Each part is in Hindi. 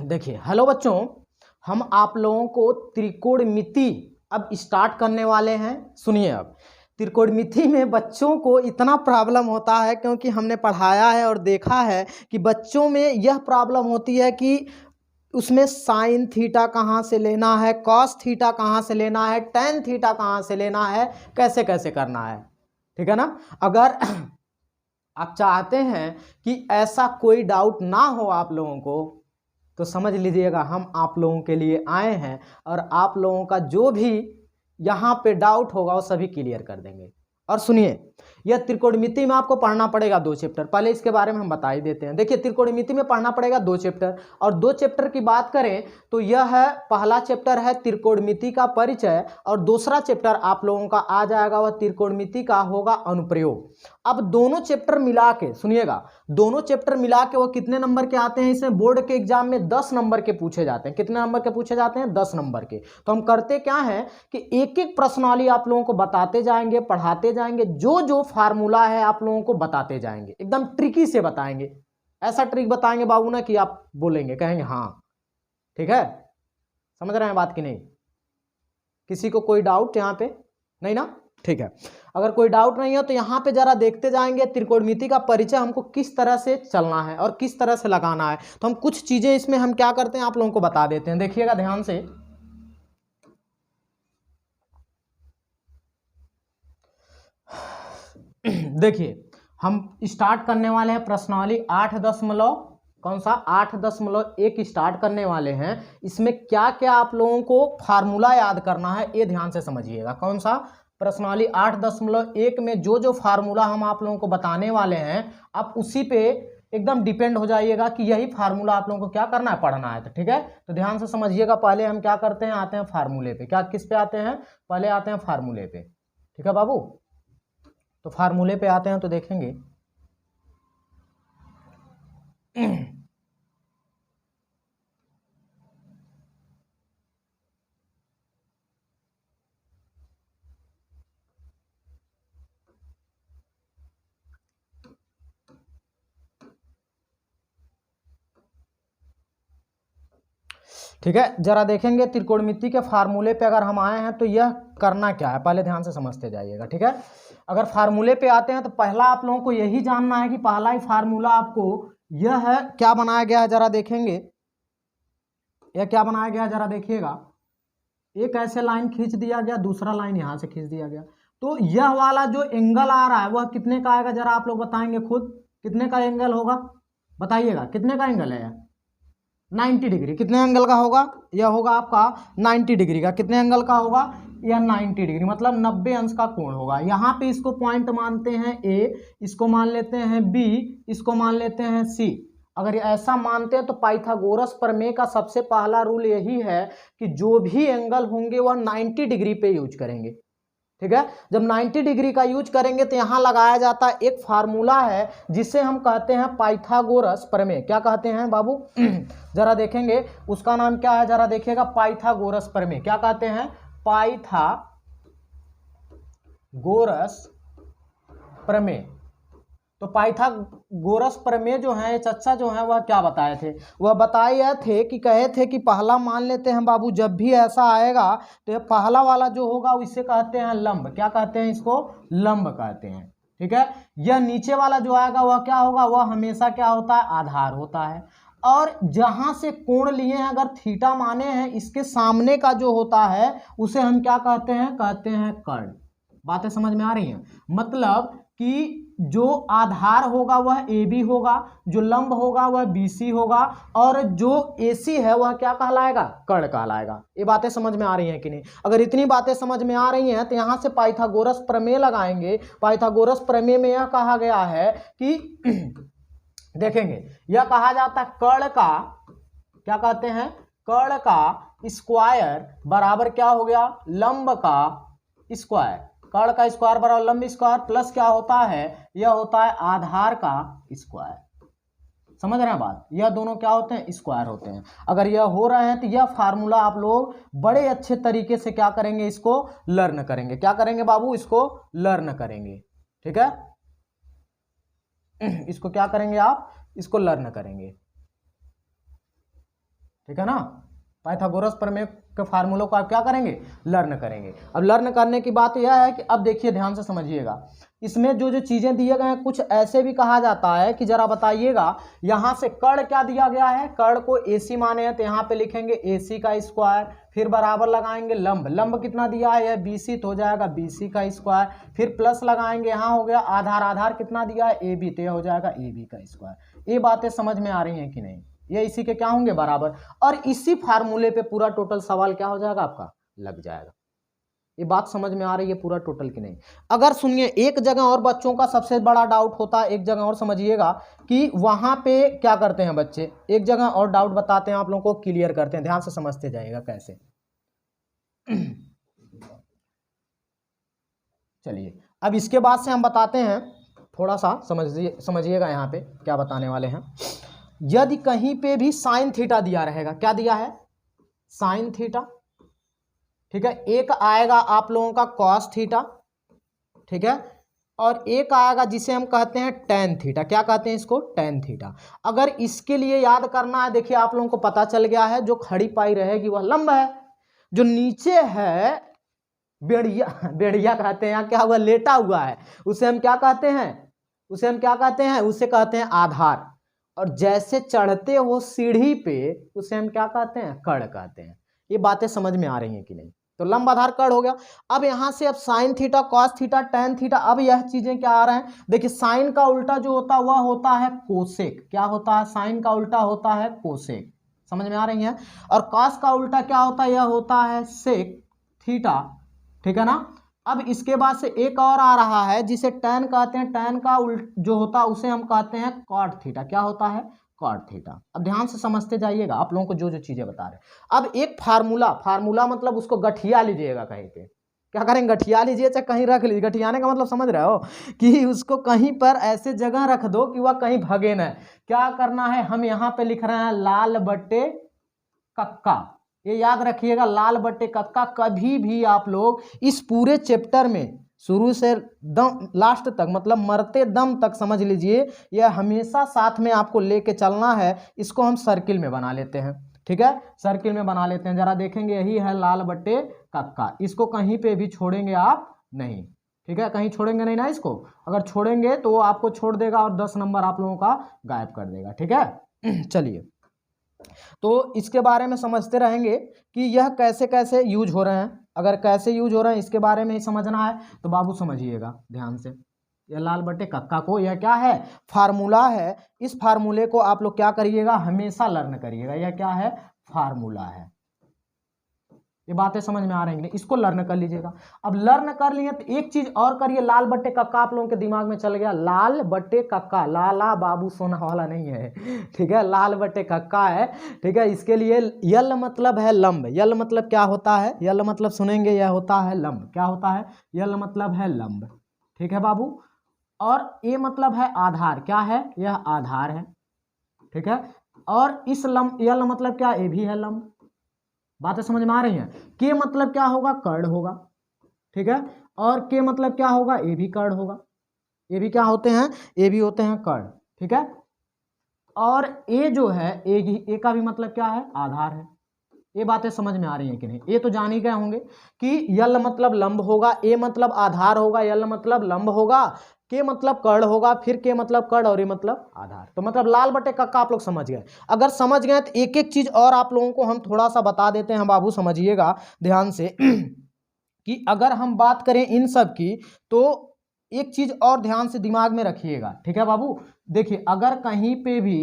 देखिए, हेलो बच्चों, हम आप लोगों को त्रिकोणमिति अब स्टार्ट करने वाले हैं। सुनिए, अब त्रिकोणमिति में बच्चों को इतना प्रॉब्लम होता है क्योंकि हमने पढ़ाया है और देखा है कि बच्चों में यह प्रॉब्लम होती है कि उसमें साइन थीटा कहाँ से लेना है, कॉस थीटा कहाँ से लेना है, टेन थीटा कहाँ से लेना है, कैसे कैसे करना है। ठीक है ना। अगर आप चाहते हैं कि ऐसा कोई डाउट ना हो आप लोगों को, तो समझ लीजिएगा हम आप लोगों के लिए आए हैं और आप लोगों का जो भी यहाँ पे डाउट होगा वो सभी क्लियर कर देंगे। और सुनिए, यह त्रिकोणमिति में आपको पढ़ना पड़ेगा 2 चैप्टर। पहले इसके बारे में हम बता ही देते हैं। देखिए, त्रिकोणमिति में पढ़ना पड़ेगा 2 चैप्टर, और 2 चैप्टर की बात करें तो यह है, पहला चैप्टर है त्रिकोणमिति का परिचय, और दूसरा चैप्टर आप लोगों का आ जाएगा वह त्रिकोणमिति का होगा अनुप्रयोग। अब दोनों चैप्टर मिला के सुनिएगा, दोनों चैप्टर मिला के वो कितने नंबर के आते हैं, इसमें बोर्ड के एग्जाम में 10 नंबर के पूछे जाते हैं। कितने नंबर के पूछे जाते हैं? 10 नंबर के। तो हम करते क्या है कि एक एक प्रश्नावली आप लोगों को बताते जाएंगे, पढ़ाते जाएंगे, जो जो फार्मूला है आप लोगों को बताते जाएंगे, एकदम ट्रिकी से बताएंगे। ऐसा ट्रिक बताएंगे बाबू ना कि आप बोलेंगे, कहेंगे हाँ ठीक है। समझ रहे हैं बात की नहीं? किसी को कोई डाउट यहाँ पे नहीं ना? ठीक है। अगर कोई डाउट नहीं है तो यहाँ पे जरा देखते जाएंगे त्रिकोणमिति का परिचय हमको किस तरह से चलना है और किस तरह से लगाना है। तो हम कुछ चीजें इसमें हम क्या करते हैं आप लोगों को बता देते हैं। देखिएगा ध्यान से। देखिए, हम स्टार्ट करने वाले हैं प्रश्नावली 8.1 कौन सा 8.1 स्टार्ट करने वाले हैं। इसमें क्या क्या आप लोगों को फार्मूला याद करना है ये ध्यान से समझिएगा। कौन सा? प्रश्नावली 8.1 में जो जो फार्मूला हम आप लोगों को बताने वाले हैं, आप उसी पे एकदम डिपेंड हो जाइएगा कि यही फार्मूला आप लोगों को क्या करना है, पढ़ना है। तो ठीक है, तो ध्यान से समझिएगा। पहले हम क्या करते हैं, आते हैं फार्मूले पे। क्या किस पे आते हैं? पहले आते हैं फार्मूले पे। ठीक है बाबू, तो फार्मूले पे आते हैं तो देखेंगे ठीक है, जरा देखेंगे त्रिकोणमिति के फार्मूले पे अगर हम आए हैं तो यह करना क्या है, पहले ध्यान से समझते जाइएगा। ठीक है, अगर फार्मूले पे आते हैं तो पहला आप लोगों को यही जानना है कि पहला ही फार्मूला आपको यह है, क्या बनाया गया है जरा देखेंगे। यह क्या बनाया गया है जरा देखिएगा। एक ऐसे लाइन खींच दिया गया, दूसरा लाइन यहां से खींच दिया गया, तो यह वाला जो एंगल आ रहा है वह कितने का आएगा, जरा आप लोग बताएंगे खुद। कितने का एंगल होगा बताइएगा, कितने का एंगल है यह? 90 डिग्री। कितने एंगल का होगा? यह होगा आपका 90 डिग्री का। कितने एंगल का होगा? यह 90 डिग्री, मतलब 90 अंश का कोण होगा। यहाँ पे इसको पॉइंट मानते हैं ए, इसको मान लेते हैं बी, इसको मान लेते हैं सी। अगर ऐसा मानते हैं तो पाइथागोरस प्रमेय का सबसे पहला रूल यही है कि जो भी एंगल होंगे वह 90 डिग्री पे यूज करेंगे। ठीक है, जब 90 डिग्री का यूज करेंगे तो यहां लगाया जाता है एक फार्मूला है जिसे हम कहते हैं पाइथागोरस प्रमेय। क्या कहते हैं बाबू? जरा देखेंगे उसका नाम क्या है, जरा देखिएगा। पाइथागोरस प्रमेय। क्या कहते हैं? पाइथागोरस प्रमेय। तो पाइथागोरस प्रमेय जो है, चच्चा जो है, वह क्या बताए थे? वह बताए थे कि कहे थे कि पहला मान लेते हैं बाबू, जब भी ऐसा आएगा तो यह पहला वाला जो होगा इसे कहते हैं लंब। क्या कहते हैं इसको? लंब कहते हैं। ठीक है, यह नीचे वाला जो आएगा वह क्या होगा? वह हमेशा क्या होता है? आधार होता है। और जहां से कोण लिए हैं, अगर थीटा माने हैं, इसके सामने का जो होता है उसे हम क्या कहते हैं? कहते हैं कर्ण। बातें समझ में आ रही हैं? मतलब कि जो आधार होगा वह ए बी होगा, जो लंब होगा वह बी सी होगा, और जो ए सी है वह क्या कहलाएगा? कर्ण कहलाएगा। ये बातें समझ में आ रही हैं कि नहीं? अगर इतनी बातें समझ में आ रही हैं तो यहां से पाइथागोरस प्रमेय लगाएंगे। पाइथागोरस प्रमेय में यह कहा गया है कि देखेंगे, यह कहा जाता है कर्ण का, क्या कहते हैं? कर्ण का स्क्वायर बराबर क्या हो गया? लंब का स्क्वायर। कर्ण का स्क्वायर बराबर लंब स्क्वायर, प्लस क्या होता है? यह होता है आधार का स्क्वायर। समझ रहे हैं बात? यह दोनों क्या होते हैं? स्क्वायर होते हैं। अगर यह हो रहे हैं तो यह फार्मूला आप लोग बड़े अच्छे तरीके से क्या करेंगे? इसको लर्न करेंगे। क्या करेंगे बाबू? इसको लर्न करेंगे। ठीक है, इसको क्या करेंगे आप? इसको लर्न करेंगे। ठीक है ना। पाइथागोरस प्रमेय के फार्मूलों को आप क्या करेंगे, लर्न करेंगे। अब लर्न करने की बात यह है कि अब देखिए ध्यान से समझिएगा, इसमें जो जो चीजें दिए गए हैं कुछ ऐसे भी कहा जाता है कि जरा बताइएगा, यहाँ से कर्ण क्या दिया गया है, कर्ण को AC माने हैं तो यहाँ पे लिखेंगे AC का स्क्वायर, फिर बराबर लगाएंगे लंब, लंब कितना दिया है यह BC, तो हो जाएगा BC का स्क्वायर, फिर प्लस लगाएंगे, यहाँ हो गया आधार, आधार कितना दिया है AB, तो यह हो जाएगा AB का स्क्वायर। ये बातें समझ में आ रही हैं कि नहीं, ये इसी के क्या होंगे बराबर, और इसी फार्मूले पे पूरा टोटल सवाल क्या हो जाएगा आपका, लग जाएगा। ये बात समझ में आ रही है पूरा टोटल की नहीं। अगर सुनिए एक जगह और बच्चों का सबसे बड़ा डाउट होता है, एक जगह और समझिएगा कि वहां पे क्या करते हैं बच्चे, एक जगह और डाउट बताते हैं आप लोगों को, क्लियर करते हैं, ध्यान से समझते जाइएगा कैसे। चलिए अब इसके बाद से हम बताते हैं, थोड़ा सा समझिएगा यहाँ पे क्या बताने वाले हैं। यदि कहीं पे भी साइन थीटा दिया रहेगा, क्या दिया है, साइन थीटा, ठीक है, एक आएगा आप लोगों का कॉस थीटा, ठीक है, और एक आएगा जिसे हम कहते हैं टेन थीटा, क्या कहते हैं इसको, टेन थीटा। अगर इसके लिए याद करना है, देखिए आप लोगों को पता चल गया है, जो खड़ी पाई रहेगी वह लंब है, जो नीचे है बेड़िया, बेड़िया कहते हैं, क्या हुआ, लेटा हुआ है, उसे हम क्या कहते हैं, उसे हम क्या कहते हैं, उसे कहते हैं आधार, और जैसे चढ़ते हो सीढ़ी पे उसे हम क्या कहते हैं, कर्ण कहते हैं। ये बातें समझ में आ रही हैं कि नहीं, तो लंब आधार कर्ण हो गया। अब यहां से अब sine theta, cos theta, tan theta, अब यह चीजें क्या आ रहे हैं, देखिए साइन का उल्टा जो होता है वह होता है कोसेक, क्या होता है, साइन का उल्टा होता है कोसेक, समझ में आ रही है, और कॉस का उल्टा क्या होता है, यह होता है सेक थीटा, ठीक है ना। अब इसके बाद से एक और आ रहा है जिसे टैन कहते हैं, टैन का जो होता है उसे हम कहते हैं कॉट थीटा, क्या होता है, कॉट थीटा। अब ध्यान से समझते जाइएगा आप लोगों को जो जो चीजें बता रहे हैं। अब एक फार्मूला, फार्मूला मतलब उसको गठिया लीजिएगा, कहीं पे क्या करेंगे, गठिया लीजिए, चाहे कहीं रख लीजिए, गठियाने का मतलब समझ रहे हो कि उसको कहीं पर ऐसे जगह रख दो कि वह कहीं भगे ना। क्या करना है, हम यहाँ पे लिख रहे हैं लाल बट्टे कक्का, ये याद रखिएगा, लाल बट्टे कक्का। कभी भी आप लोग इस पूरे चैप्टर में शुरू से दम लास्ट तक, मतलब मरते दम तक समझ लीजिए, यह हमेशा साथ में आपको लेके चलना है। इसको हम सर्किल में बना लेते हैं, ठीक है, सर्किल में बना लेते हैं, जरा देखेंगे, यही है लाल बट्टे कक्का, इसको कहीं पे भी छोड़ेंगे आप नहीं, ठीक है, कहीं छोड़ेंगे नहीं ना इसको, अगर छोड़ेंगे तो वो आपको छोड़ देगा और 10 नंबर आप लोगों का गायब कर देगा, ठीक है। चलिए तो इसके बारे में समझते रहेंगे कि यह कैसे कैसे यूज हो रहे हैं, अगर कैसे यूज हो रहे हैं इसके बारे में ही समझना है तो बाबू समझिएगा ध्यान से। यह लाल बट्टे कक्का को, यह क्या है, फार्मूला है, इस फार्मूले को आप लोग क्या करिएगा, हमेशा लर्न करिएगा। यह क्या है, फार्मूला है। ये बातें समझ में आ रही हैं, इसको लर्न कर लीजिएगा। अब लर्न कर लिए तो एक चीज और करिए, लाल बट्टे कक्का आप लोगों के दिमाग में चल गया, लाल बट्टे कक्का, लाला बाबू सोना वाला नहीं है, ठीक है, लाल बट्टे कक्का है, ठीक है। इसके लिए यल मतलब है लंब, यल मतलब क्या होता है, यल मतलब सुनेंगे, यह होता है लंब, क्या होता है, यल मतलब है लंब, ठीक है बाबू। और ए मतलब है आधार, क्या है, यह आधार है, ठीक है। और इस लंब, यल मतलब क्या, ए भी है लंब, बातें समझ में आ रही हैं। के मतलब क्या होगा, कर्ण होगा, ठीक है, और के मतलब क्या होगा, ए भी कर्ण होगा, ये भी क्या होते हैं, ए भी होते हैं कर्ण, ठीक है। और ए जो है, ए का भी मतलब क्या है, आधार है। ये बातें समझ में आ रही हैं कि नहीं, ये तो जान ही गए होंगे कि यल मतलब लंब होगा, ए मतलब आधार होगा, यल मतलब लंब होगा, के मतलब कर्ण होगा, फिर के मतलब कर्ण, और ये मतलब आधार। तो मतलब लाल बटे कक्का आप लोग समझ गए। अगर समझ गए तो एक एक चीज और आप लोगों को हम थोड़ा सा बता देते हैं बाबू, समझिएगा ध्यान से कि अगर हम बात करें इन सब की तो एक चीज और ध्यान से दिमाग में रखिएगा, ठीक है बाबू। देखिए अगर कहीं पे भी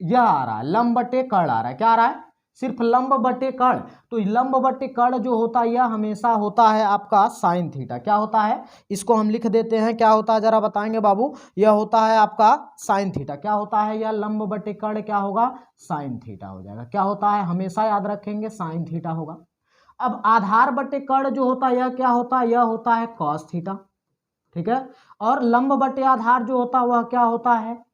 यह आ रहा है लंब बटे कर्ण आ रहा है, क्या आ रहा है, सिर्फ लंब बटे कर्ण, तो लंब बटे कर्ण जो होता है यह हमेशा होता है आपका साइन थीटा, क्या होता है, इसको हम लिख देते हैं, क्या होता है जरा बताएंगे बाबू, यह होता है आपका साइन थीटा, क्या होता है, यह लंब बटे कर्ण क्या होगा, साइन थीटा हो जाएगा, क्या होता है, हमेशा याद रखेंगे साइन थीटा होगा। अब आधार बटे कर्ण जो होता है यह क्या होता है, यह होता है कॉस थीटा, ठीक है। और लंब बटे आधार जो होता है वह क्या होता है,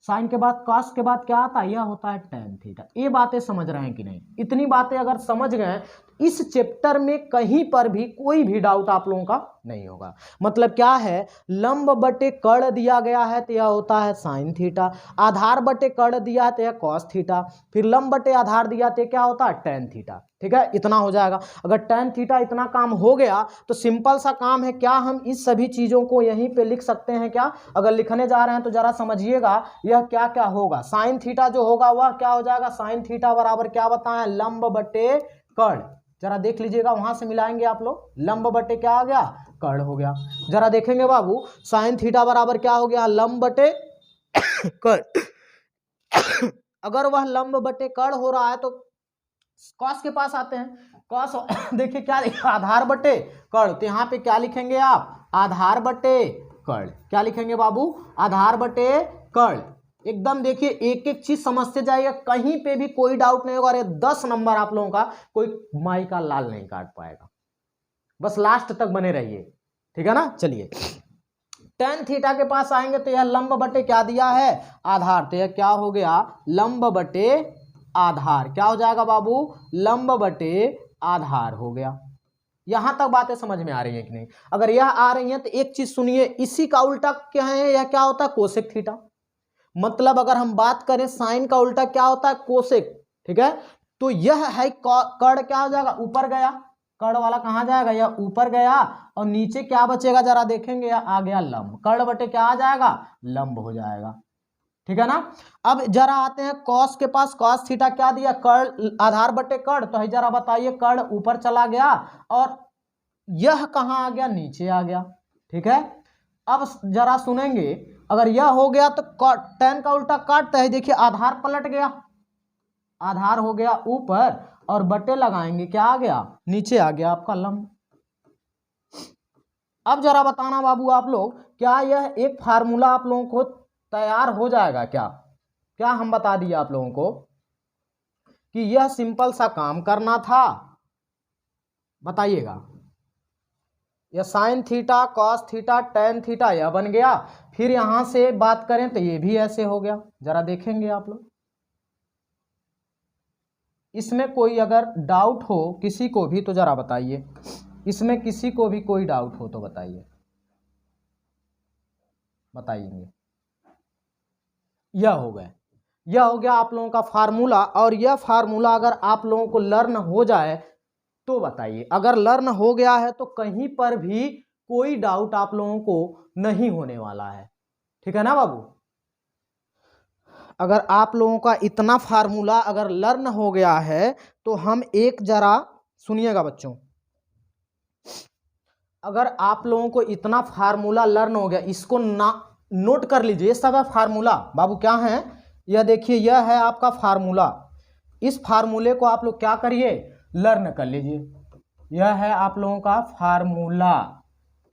साइन के बाद कॉस के बाद क्या आता है, यह होता है टेन थीटा। ये बातें समझ रहे हैं कि नहीं, इतनी बातें अगर समझ गए इस चैप्टर में कहीं पर भी कोई भी डाउट आप लोगों का नहीं होगा। मतलब क्या है, लंब बटे कर्ण दिया गया है तो यह होता है साइन थीटा, आधार बटे कर्ण दिया है तो यह कॉस थीटा, फिर लंब बटे आधार दिया तो क्या होता है टेन थीटा। ठीक है, इतना हो जाएगा। अगर टेन थीटा इतना काम हो गया तो सिंपल सा काम है, क्या हम इस सभी चीजों को यहीं पे लिख सकते हैं क्या? अगर लिखने जा रहे हैं तो जरा समझिएगा यह क्या क्या होगा। साइन थीटा जो होगा वह क्या हो जाएगा, साइन थीटा बराबर क्या बताएं, लंब बटे कर्ण। जरा देख लीजिएगा, वहां से मिलाएंगे आप लोग, लंब बटे क्या आ गया, कर्ण हो गया। जरा देखेंगे बाबू, साइन थीटा बराबर क्या हो गया, लंब बटे कर्ण। अगर वह लंब बटे कर्ण हो रहा है तो कॉस के पास आते हैं। कॉस देखिए क्या लिखा, आधार बटे कर्ण, तो यहाँ पे क्या लिखेंगे आप, आधार बटे कर्ण। क्या लिखेंगे बाबू, आधार बटे कर्ण। एकदम देखिए एक एक चीज समझते जाइए, कहीं पे भी कोई डाउट नहीं होगा। अरे 10 नंबर आप लोगों का कोई माई का लाल नहीं काट पाएगा, बस लास्ट तक बने रहिए। ठीक है ना, चलिए टेन थीटा के पास आएंगे तो यह लंब बटे क्या दिया है, आधार, तो यह क्या हो गया, लंब बटे आधार। क्या हो जाएगा बाबू, लंब बटे आधार हो गया। यहां तक बातें समझ में आ रही है कि नहीं? अगर यह आ रही है तो एक चीज सुनिए, इसी का उल्टा क्या है, यह क्या होता है, कोसेक थीटा। मतलब अगर हम बात करें साइन का उल्टा क्या होता है, कोसेक। ठीक है, तो यह है कर्ण, क्या हो जाएगा, ऊपर गया, कर्ण वाला कहां जाएगा, यह ऊपर गया, और नीचे क्या बचेगा जरा देखेंगे, यह आ गया लंब, कर्ण बटे क्या आ जाएगा, लंब हो जाएगा। ठीक है ना। अब जरा आते हैं कॉस के पास, कॉस थीटा क्या दिया, कर्ण आधार बटे कर्ण, तो जरा बताइए, कर्ण ऊपर चला गया और यह कहां आ गया, नीचे आ गया। ठीक है, अब जरा सुनेंगे, अगर यह हो गया तो टेन का उल्टा काटता है, देखिए आधार पलट गया, आधार हो गया ऊपर और बटे लगाएंगे, क्या आ गया, नीचे आ गया आपका लंब। अब जरा बताना बाबू आप लोग, क्या यह एक फार्मूला आप लोगों को तैयार हो जाएगा क्या? क्या हम बता दिए आप लोगों को कि यह सिंपल सा काम करना था? बताइएगा, यह sine theta, cos theta, tan theta यह बन गया, फिर यहां से बात करें तो ये भी ऐसे हो गया। जरा देखेंगे आप लोग, इसमें कोई अगर डाउट हो किसी को भी तो जरा बताइए, इसमें किसी को भी कोई डाउट हो तो बताइए, बताइए। यह हो गया, यह हो गया आप लोगों का फार्मूला। और यह फार्मूला अगर आप लोगों को लर्न हो जाए तो बताइए, अगर लर्न हो गया है तो कहीं पर भी कोई डाउट आप लोगों को नहीं होने वाला है। ठीक है ना बाबू, अगर आप लोगों का इतना फार्मूला अगर लर्न हो गया है तो हम एक जरा सुनिएगा बच्चों, अगर आप लोगों को इतना फार्मूला लर्न हो गया, इसको नोट कर लीजिए, ये सब है फार्मूला बाबू। क्या है, यह देखिए, यह है आपका फार्मूला। इस फार्मूले को आप लोग क्या करिए, लर्न कर लीजिए। यह है आप लोगों का फार्मूला,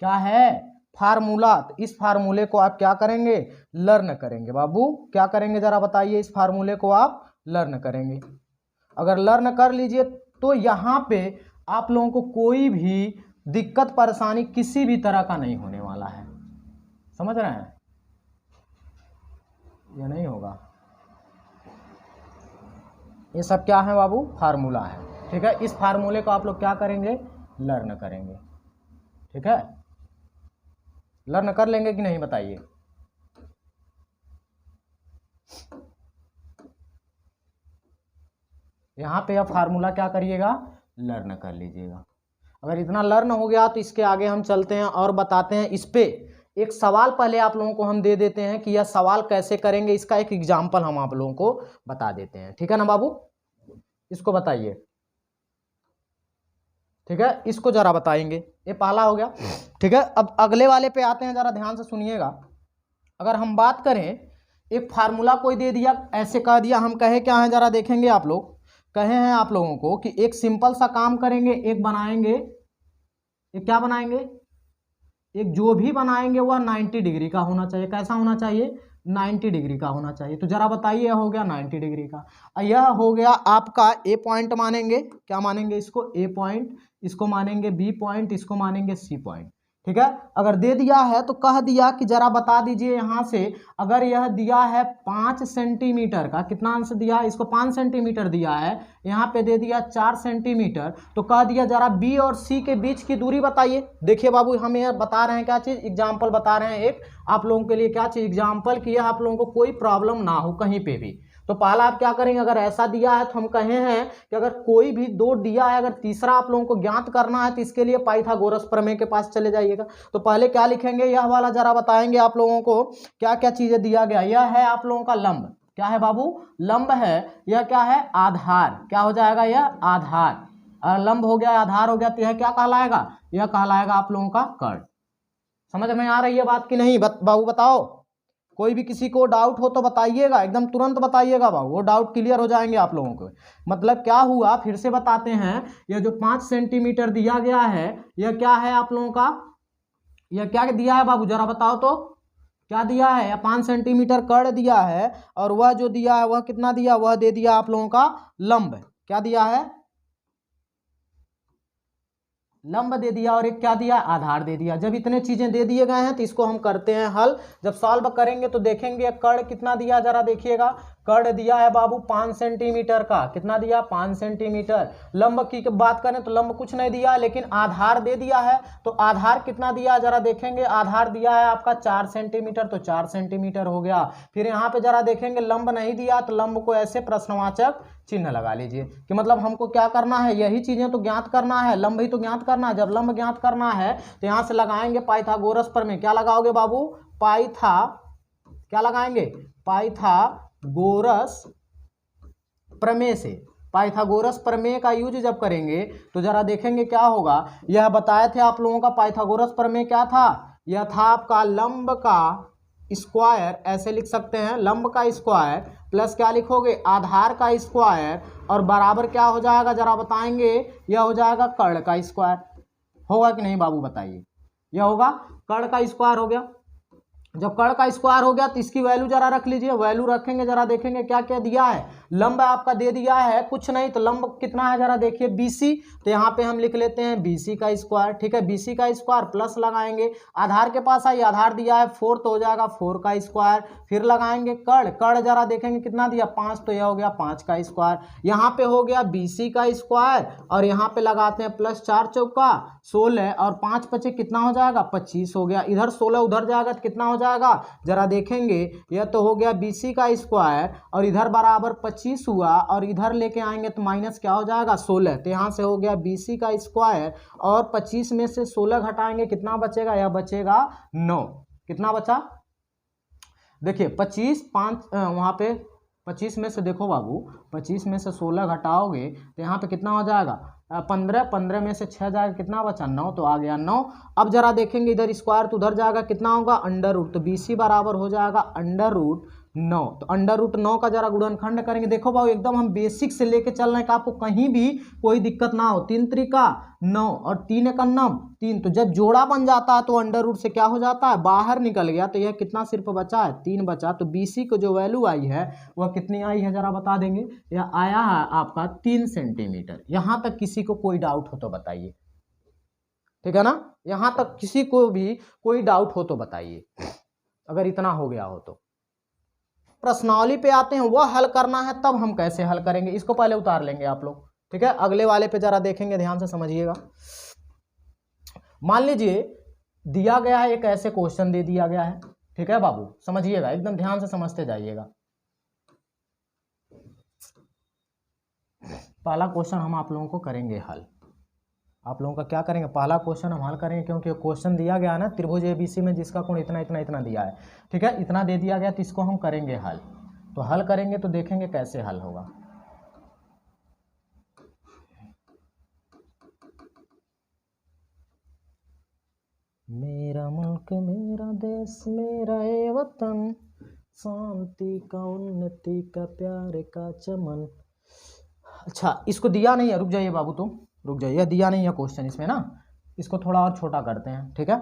क्या है, फार्मूला। तो इस फार्मूले को आप क्या करेंगे, लर्न करेंगे बाबू। क्या करेंगे जरा बताइए, इस फार्मूले को आप लर्न करेंगे। अगर लर्न कर लीजिए तो यहाँ पे आप लोगों को कोई भी दिक्कत परेशानी किसी भी तरह का नहीं होने वाला है। समझ रहे हैं, ये नहीं होगा। ये सब क्या है बाबू, फार्मूला है। ठीक है, इस फार्मूले को आप लोग क्या करेंगे, लर्न करेंगे। ठीक है, लर्न कर लेंगे कि नहीं बताइए। यहां पे आप फार्मूला क्या करिएगा, लर्न कर लीजिएगा। अगर इतना लर्न हो गया तो इसके आगे हम चलते हैं और बताते हैं। इस पे एक सवाल पहले आप लोगों को हम दे देते हैं कि यह सवाल कैसे करेंगे, इसका एक एग्जाम्पल हम आप लोगों को बता देते हैं। ठीक है ना बाबू, इसको बताइए। ठीक है, इसको जरा बताएंगे, ये पहला हो गया। ठीक है, अब अगले वाले पे आते हैं, जरा ध्यान से सुनिएगा। अगर हम बात करें, एक फार्मूला कोई दे दिया, ऐसे कह दिया, हम कहे क्या है जरा देखेंगे आप लोग। कहे हैं आप लोगों को कि एक सिंपल सा काम करेंगे, एक बनाएंगे, एक क्या बनाएंगे, एक जो भी बनाएंगे वह 90 डिग्री का होना चाहिए। कैसा होना चाहिए, 90 डिग्री का होना चाहिए। तो जरा बताइए, यह हो गया 90 डिग्री का, यह हो गया आपका ए पॉइंट मानेंगे, क्या मानेंगे इसको, ए पॉइंट, इसको मानेंगे बी पॉइंट, इसको मानेंगे सी पॉइंट। ठीक है। अगर दे दिया है तो कह दिया कि जरा बता दीजिए यहाँ से, अगर यह दिया है 5 सेंटीमीटर का, कितना अंश दिया है, इसको 5 सेंटीमीटर दिया है, यहाँ पे दे दिया 4 सेंटीमीटर, तो कह दिया जरा बी और सी के बीच की दूरी बताइए। देखिए बाबू, हम यह बता रहे हैं क्या चीज़, एग्जाम्पल बता रहे हैं एक आप लोगों के लिए, क्या चीज़, एग्जाम्पल कि यह आप लोगों को कोई प्रॉब्लम ना हो कहीं पे भी। तो पहला आप क्या करेंगे, अगर ऐसा दिया है तो हम कहे हैं कि अगर कोई भी दो दिया है, अगर तीसरा आप लोगों को ज्ञात करना है तो इसके लिए पाइथागोरस प्रमेय के पास चले जाइएगा। तो पहले क्या लिखेंगे, यह वाला जरा बताएंगे आप लोगों को क्या क्या चीजें दिया गया। यह है आप लोगों का लंब, क्या है बाबू, लंब है। यह क्या है, आधार, क्या हो जाएगा, यह आधार। लंब हो गया, आधार हो गया, तो यह क्या कहलाएगा, यह कहलाएगा आप लोगों का कर्ण। समझ में आ रही है बात कि नहीं बाबू, बताओ। कोई भी किसी को डाउट हो तो बताइएगा, एकदम तुरंत बताइएगा बाबू, वो डाउट क्लियर हो जाएंगे आप लोगों को। मतलब क्या हुआ, फिर से बताते हैं, यह जो 5 सेंटीमीटर दिया गया है, यह क्या है आप लोगों का, यह क्या दिया है बाबू, जरा बताओ तो, क्या दिया है, यह 5 सेंटीमीटर कर्ण दिया है, और वह जो दिया है वह कितना दिया, वह दे दिया आप लोगों का लंब, क्या दिया है, लंब दे दिया, और एक क्या दिया, आधार दे दिया। जब इतने चीजें दे दिए गए हैं तो इसको हम करते हैं हल। जब सॉल्व करेंगे तो देखेंगे कर्ण कितना दिया, जरा देखिएगा, कर्ण दिया है बाबू 5 सेंटीमीटर का, कितना दिया, 5 सेंटीमीटर। लंब की बात करें तो लंब कुछ नहीं दिया, लेकिन आधार दे दिया है, तो आधार कितना दिया जरा देखेंगे, आधार दिया है आपका 4 सेंटीमीटर, तो 4 सेंटीमीटर हो गया। फिर यहाँ पे जरा देखेंगे लंब नहीं दिया, तो लंब को ऐसे प्रश्नवाचक चिन्ह लगा लीजिए कि मतलब हमको क्या करना है, यही चीजें तो ज्ञात करना है, लंब ही तो ज्ञात करना है। जब लंब ज्ञात करना है तो यहां से लगाएंगे पाइथागोरस प्रमेय, क्या लगाओगे बाबू, क्या लगाएंगे, पाइथागोरस प्रमेय से। पाइथागोरस प्रमेय का यूज जब करेंगे तो जरा देखेंगे क्या होगा। यह बताए थे आप लोगों का पाइथागोरस प्रमेय क्या था, यह था आपका लंब का स्क्वायर, ऐसे लिख सकते हैं, लंब का स्क्वायर प्लस क्या लिखोगे, आधार का स्क्वायर, और बराबर क्या हो जाएगा जरा बताएंगे, यह हो जाएगा कर्ण का स्क्वायर। होगा कि नहीं बाबू बताइए, यह होगा कर्ण का स्क्वायर हो गया। जब कर्ण का स्क्वायर हो गया तो इसकी वैल्यू जरा रख लीजिए, वैल्यू रखेंगे, जरा देखेंगे क्या क्या दिया है। लंब आपका दे दिया है कुछ नहीं, तो लंब कितना है जरा देखिए, BC, तो यहाँ पे हम लिख लेते हैं BC का स्क्वायर, ठीक है, BC का स्क्वायर प्लस लगाएंगे, आधार के पास आई, आधार दिया है 4, तो हो जाएगा 4 का स्क्वायर, फिर लगाएंगे कर्ण, कर्ण जरा देखेंगे कितना दिया 5, तो यह हो गया 5 का स्क्वायर। यहाँ पे हो गया BC का स्क्वायर, और यहाँ पे लगाते हैं प्लस 4 चौका 16, और 5 बचे कितना हो जाएगा, 25 हो गया। इधर 16 उधर जाएगा तो कितना हो जाएगा, जरा देखेंगे, यह तो हो गया BC का स्क्वायर, और इधर बराबर 25 हुआ, और इधर लेके आएंगे तो माइनस क्या हो जाएगा 16, तो यहाँ से हो गया BC का स्क्वायर, और 25 में से 16 घटाएंगे कितना बचेगा, यह बचेगा 9, कितना बचा, देखिए 25 5 वहाँ पे 25 में से देखो बाबू, 25 में से 16 घटाओगे तो यहाँ पे कितना हो जाएगा 15, 15 में से 6 जाएगा, कितना बचा 9, तो आ गया 9। अब जरा देखेंगे इधर स्क्वायर तो उधर जाएगा, कितना होगा अंडर रूट, तो BC बराबर हो जाएगा अंडर रूट 9, तो अंडर रूट 9 का जरा गुणनखंड करेंगे। देखो भाई एकदम हम बेसिक से लेके चल रहे हैं कि आपको कहीं भी कोई दिक्कत ना हो। 3 त्रिका 9 और 3 एकम 3, तो जब जोड़ा बन जाता है तो अंडर रूट से क्या हो जाता है, बाहर निकल गया, तो यह कितना सिर्फ बचा है 3 बचा, तो BC को जो वैल्यू आई है वह कितनी आई है जरा बता देंगे, यह आया है आपका 3 सेंटीमीटर। यहां तक किसी को कोई डाउट हो तो बताइए, ठीक है ना, यहां तक किसी को भी कोई डाउट हो तो बताइए, अगर इतना हो गया हो तो। प्रश्नावली पे आते हैं, वह हल करना है, तब हम कैसे हल करेंगे इसको पहले उतार लेंगे आप लोग, ठीक है। अगले वाले पे जरा देखेंगे, ध्यान से समझिएगा। मान लीजिए दिया गया है, एक ऐसे क्वेश्चन दे दिया गया है, ठीक है बाबू, समझिएगा एकदम ध्यान से समझते जाइएगा। पहला क्वेश्चन हम आप लोगों को करेंगे हल, आप लोगों का क्या करेंगे, पहला क्वेश्चन हम हल करेंगे, क्योंकि क्वेश्चन दिया गया है ना, त्रिभुज ABC में जिसका कोण इतना इतना इतना दिया है, ठीक है, इतना दे दिया गया, तो इसको हम करेंगे हल। तो हल करेंगे तो देखेंगे कैसे हल होगा। मेरा मुल्क मेरा देश मेरा ये वतन, शांति का उन्नति का प्यार का चमन। अच्छा इसको दिया नहीं है, रुक जाइए बाबू, तुम रुक जाइए, दिया नहीं है क्वेश्चन इसमें ना, इसको थोड़ा और छोटा करते हैं, ठीक है।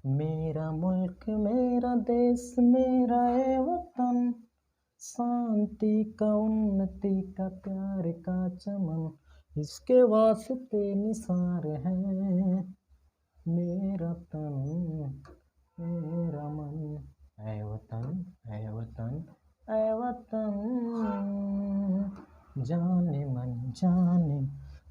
मेरा मुल्क मेरा देश मेरा ये वतन, शांति का उन्नति का प्यार का चमन, इसके वास्ते निसार है मेरा तन मेरा मन, ऐ वतन ऐ वतन ऐ वतन, जाने मन जाने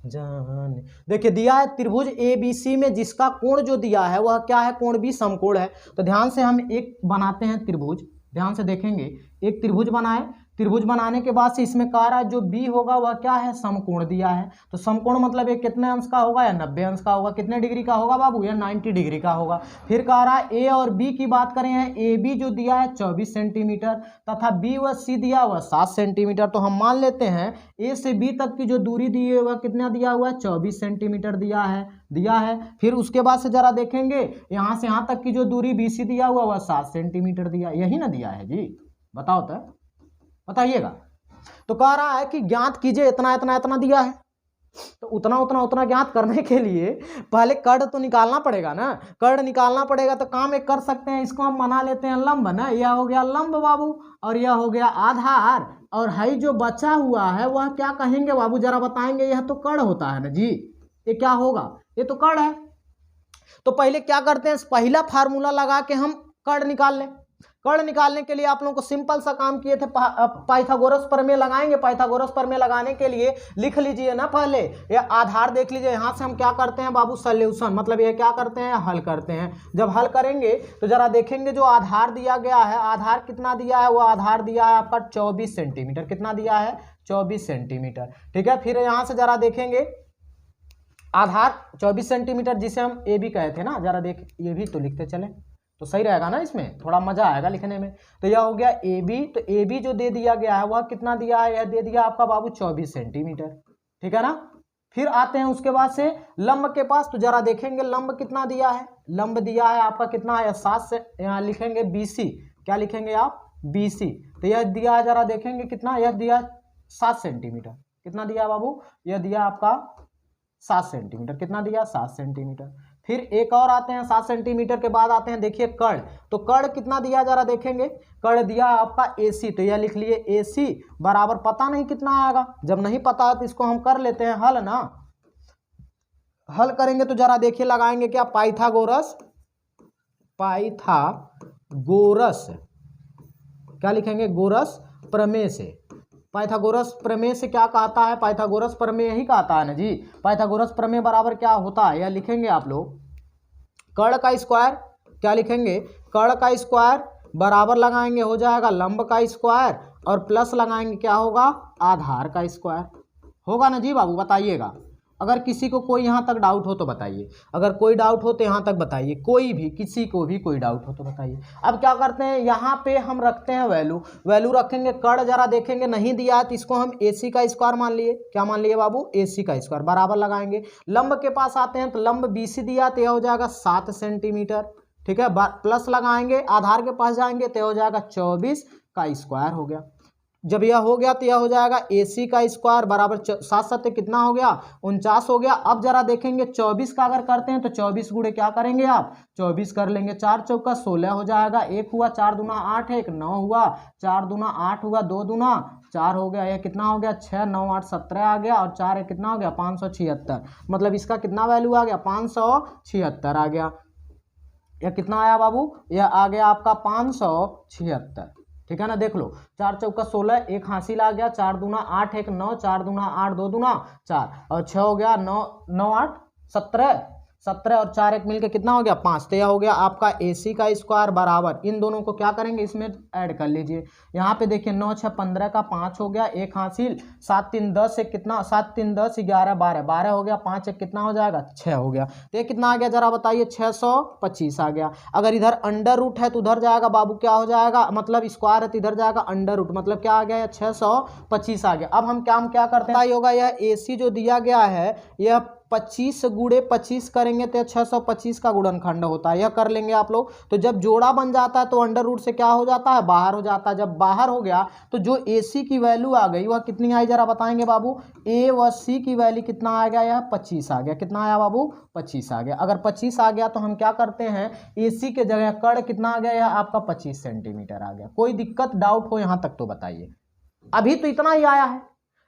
जाने। देखिए दिया है त्रिभुज ABC में जिसका कोण जो दिया है वह क्या है, कोण भी समकोण है। तो ध्यान से हम एक बनाते हैं त्रिभुज, ध्यान से देखेंगे एक त्रिभुज बनाए, त्रिभुज बनाने के बाद से इसमें कह रहा है जो बी होगा वह क्या है, समकोण दिया है। तो समकोण मतलब ये कितने अंश का होगा, या 90 अंश का होगा। कितने डिग्री का होगा बाबू, या 90 डिग्री का होगा। फिर कह रहा है ए और बी की बात करें हैं, ए बी जो दिया है 24 सेंटीमीटर तथा बी व सी दिया हुआ 7 सेंटीमीटर। तो हम मान लेते हैं ए से बी तक की जो दूरी दी है वह कितना दिया हुआ है, 24 सेंटीमीटर दिया है। फिर उसके बाद से जरा देखेंगे यहाँ से यहाँ तक की जो दूरी बी सी दिया हुआ वह 7 सेंटीमीटर दिया, यही ना दिया है जी, बताओ तो बताइएगा। तो कह रहा है कि ज्ञात कीजिए, इतना इतना इतना दिया है। तो उतना उतना उतना ज्ञात करने के लिए पहले कर्ण तो निकालना पड़ेगा ना, कर्ण निकालना पड़ेगा। तो काम एक कर सकते हैं, इसको हम बना लेते हैं लंब ना, यह हो गया लंब बाबू और यह हो गया आधार, और हाई जो बचा हुआ है वह क्या कहेंगे बाबू, जरा बताएंगे। यह तो कर्ण होता है ना जी, ये क्या होगा, ये तो कर्ण है। तो पहले क्या करते हैं, पहला फार्मूला लगा के हम कर्ण निकाल लें। कर्ण निकालने के लिए आप लोगों को सिंपल सा काम किए थे, पाइथागोरस प्रमेय लगाएंगे। पाइथागोरस प्रमेय लगाने के लिए लिख लीजिए ना, पहले ये आधार देख लीजिए। यहाँ से हम क्या करते हैं बाबू, सॉल्यूशन, मतलब ये क्या करते हैं, हल करते हैं। जब हल करेंगे तो जरा देखेंगे जो आधार दिया गया है, आधार कितना दिया है, वो आधार दिया है आपका 24 सेंटीमीटर। कितना दिया है, 24 सेंटीमीटर। ठीक है, फिर यहाँ से जरा देखेंगे आधार 24 सेंटीमीटर जिसे हम ए बी कहे थे ना, जरा देख ये भी तो लिखते चले तो सही रहेगा ना, इसमें थोड़ा मजा आएगा लिखने में। तो यह हो गया ए बी, तो ए बी जो दे दिया गया है वह कितना दिया है, यह दे दिया आपका बाबू 24 सेंटीमीटर। ठीक है ना। फिर आते हैं उसके बाद से लंब के पास, तो जरा देखेंगे लंब कितना दिया है, लंब दिया है आपका कितना है, 7 से, यहाँ लिखेंगे BC, क्या लिखेंगे आप, BC। तो यह दिया है, जरा देखेंगे कितना, यह दिया 7 सेंटीमीटर। कितना दिया बाबू, यह दिया आपका 7 सेंटीमीटर। कितना दिया, 7 सेंटीमीटर। फिर एक और आते हैं 7 सेंटीमीटर के बाद आते हैं, देखिए कर्ण, तो कर्ण कितना दिया जरा देखेंगे, कर्ण दिया आपका AC। तो यह लिख लिए AC बराबर, पता नहीं कितना आएगा, जब नहीं पता तो इसको हम कर लेते हैं हल ना। हल करेंगे तो जरा देखिए लगाएंगे क्या, पाइथागोरस क्या लिखेंगे, गोरस प्रमेय से। पाइथागोरस प्रमेय से क्या कहता है, पाइथागोरस प्रमेय यही कहता है ना जी। पाइथागोरस प्रमेय बराबर क्या होता है, यह लिखेंगे आप लोग, कर्ण का स्क्वायर, क्या लिखेंगे, कर्ण का स्क्वायर बराबर लगाएंगे हो जाएगा लंब का स्क्वायर, और प्लस लगाएंगे क्या होगा, आधार का स्क्वायर। होगा ना जी बाबू, बताइएगा। अगर किसी को कोई यहाँ तक डाउट हो तो बताइए, अगर कोई डाउट हो तो यहाँ तक बताइए, कोई भी, किसी को भी कोई डाउट हो तो बताइए। अब क्या करते हैं, यहाँ पे हम रखते हैं वैल्यू रखेंगे। कर्ण जरा देखेंगे नहीं दिया है तो इसको हम AC का स्क्वायर मान लिए, क्या मान लिए बाबू, AC का स्क्वायर बराबर लगाएंगे। लंब के पास आते हैं, तो लंब BC दिया तो यह हो जाएगा 7 सेंटीमीटर। ठीक है, प्लस लगाएंगे, आधार के पास जाएंगे तो हो जाएगा 24 का स्क्वायर हो गया। जब यह हो गया तो यह हो जाएगा AC का स्क्वायर बराबर 7 7 कितना हो गया, 49 हो गया। अब जरा देखेंगे 24 का अगर करते हैं तो 24 गुणे क्या करेंगे आप, 24 कर लेंगे, 4 चौका 16 हो जाएगा, 1 हुआ, 4 दूना 8 है, 1 9 हुआ, 4 दूना 8 हुआ, 2 दूना 4 हो गया, यह कितना हो गया, 6 9 8 17 आ गया, और 4 कितना हो गया, 576। मतलब इसका कितना वैल्यू आ गया, 576 आ गया। यह कितना आया बाबू, यह आ गया आपका 576। ठीक है ना, देख लो, 4 चौका 16, 1 हासिल आ गया, 4 दूना 8 1 9, 4 दूना 8 2 दूना 4, और 6 हो गया, 9 9 8 17 और 4 1 मिलकर कितना हो गया, 5। तो यह हो गया आपका AC का स्क्वायर बराबर, इन दोनों को क्या करेंगे, इसमें ऐड कर लीजिए। यहाँ पे देखिए 9 6 15 का 5 हो गया, 1 हासिल, 7 3 10 से कितना, 7 3 10 11 12 हो गया, 5 1 कितना हो जाएगा, 6 हो गया। तो ये कितना आ गया जरा बताइए, 625 आ गया। अगर इधर अंडर रूट है तो उधर जाएगा बाबू, क्या हो जाएगा, मतलब स्क्वायर है तो इधर जाएगा अंडर रूट, मतलब क्या आ गया, 625 आ गया। अब हम क्या करते हैं, होगा यह AC जो दिया गया है, यह 25 गुणे 25 करेंगे तो 625 का गुणनखंड होता है, यह कर लेंगे आप लोग। तो जब जोड़ा बन जाता है तो अंडर रूट से क्या हो जाता है, बाहर हो जाता है। जब बाहर हो गया तो जो AC की वैल्यू आ गई वह कितनी आई जरा बताएंगे बाबू, A व C की वैल्यू कितना आ गया, यह 25 आ गया। कितना आया बाबू, 25 आ गया। अगर 25 आ गया तो हम क्या करते हैं, AC के जगह कर्ण कितना आ गया, यह आपका 25 सेंटीमीटर आ गया। कोई दिक्कत डाउट हो यहाँ तक तो बताइए। अभी तो इतना ही आया है,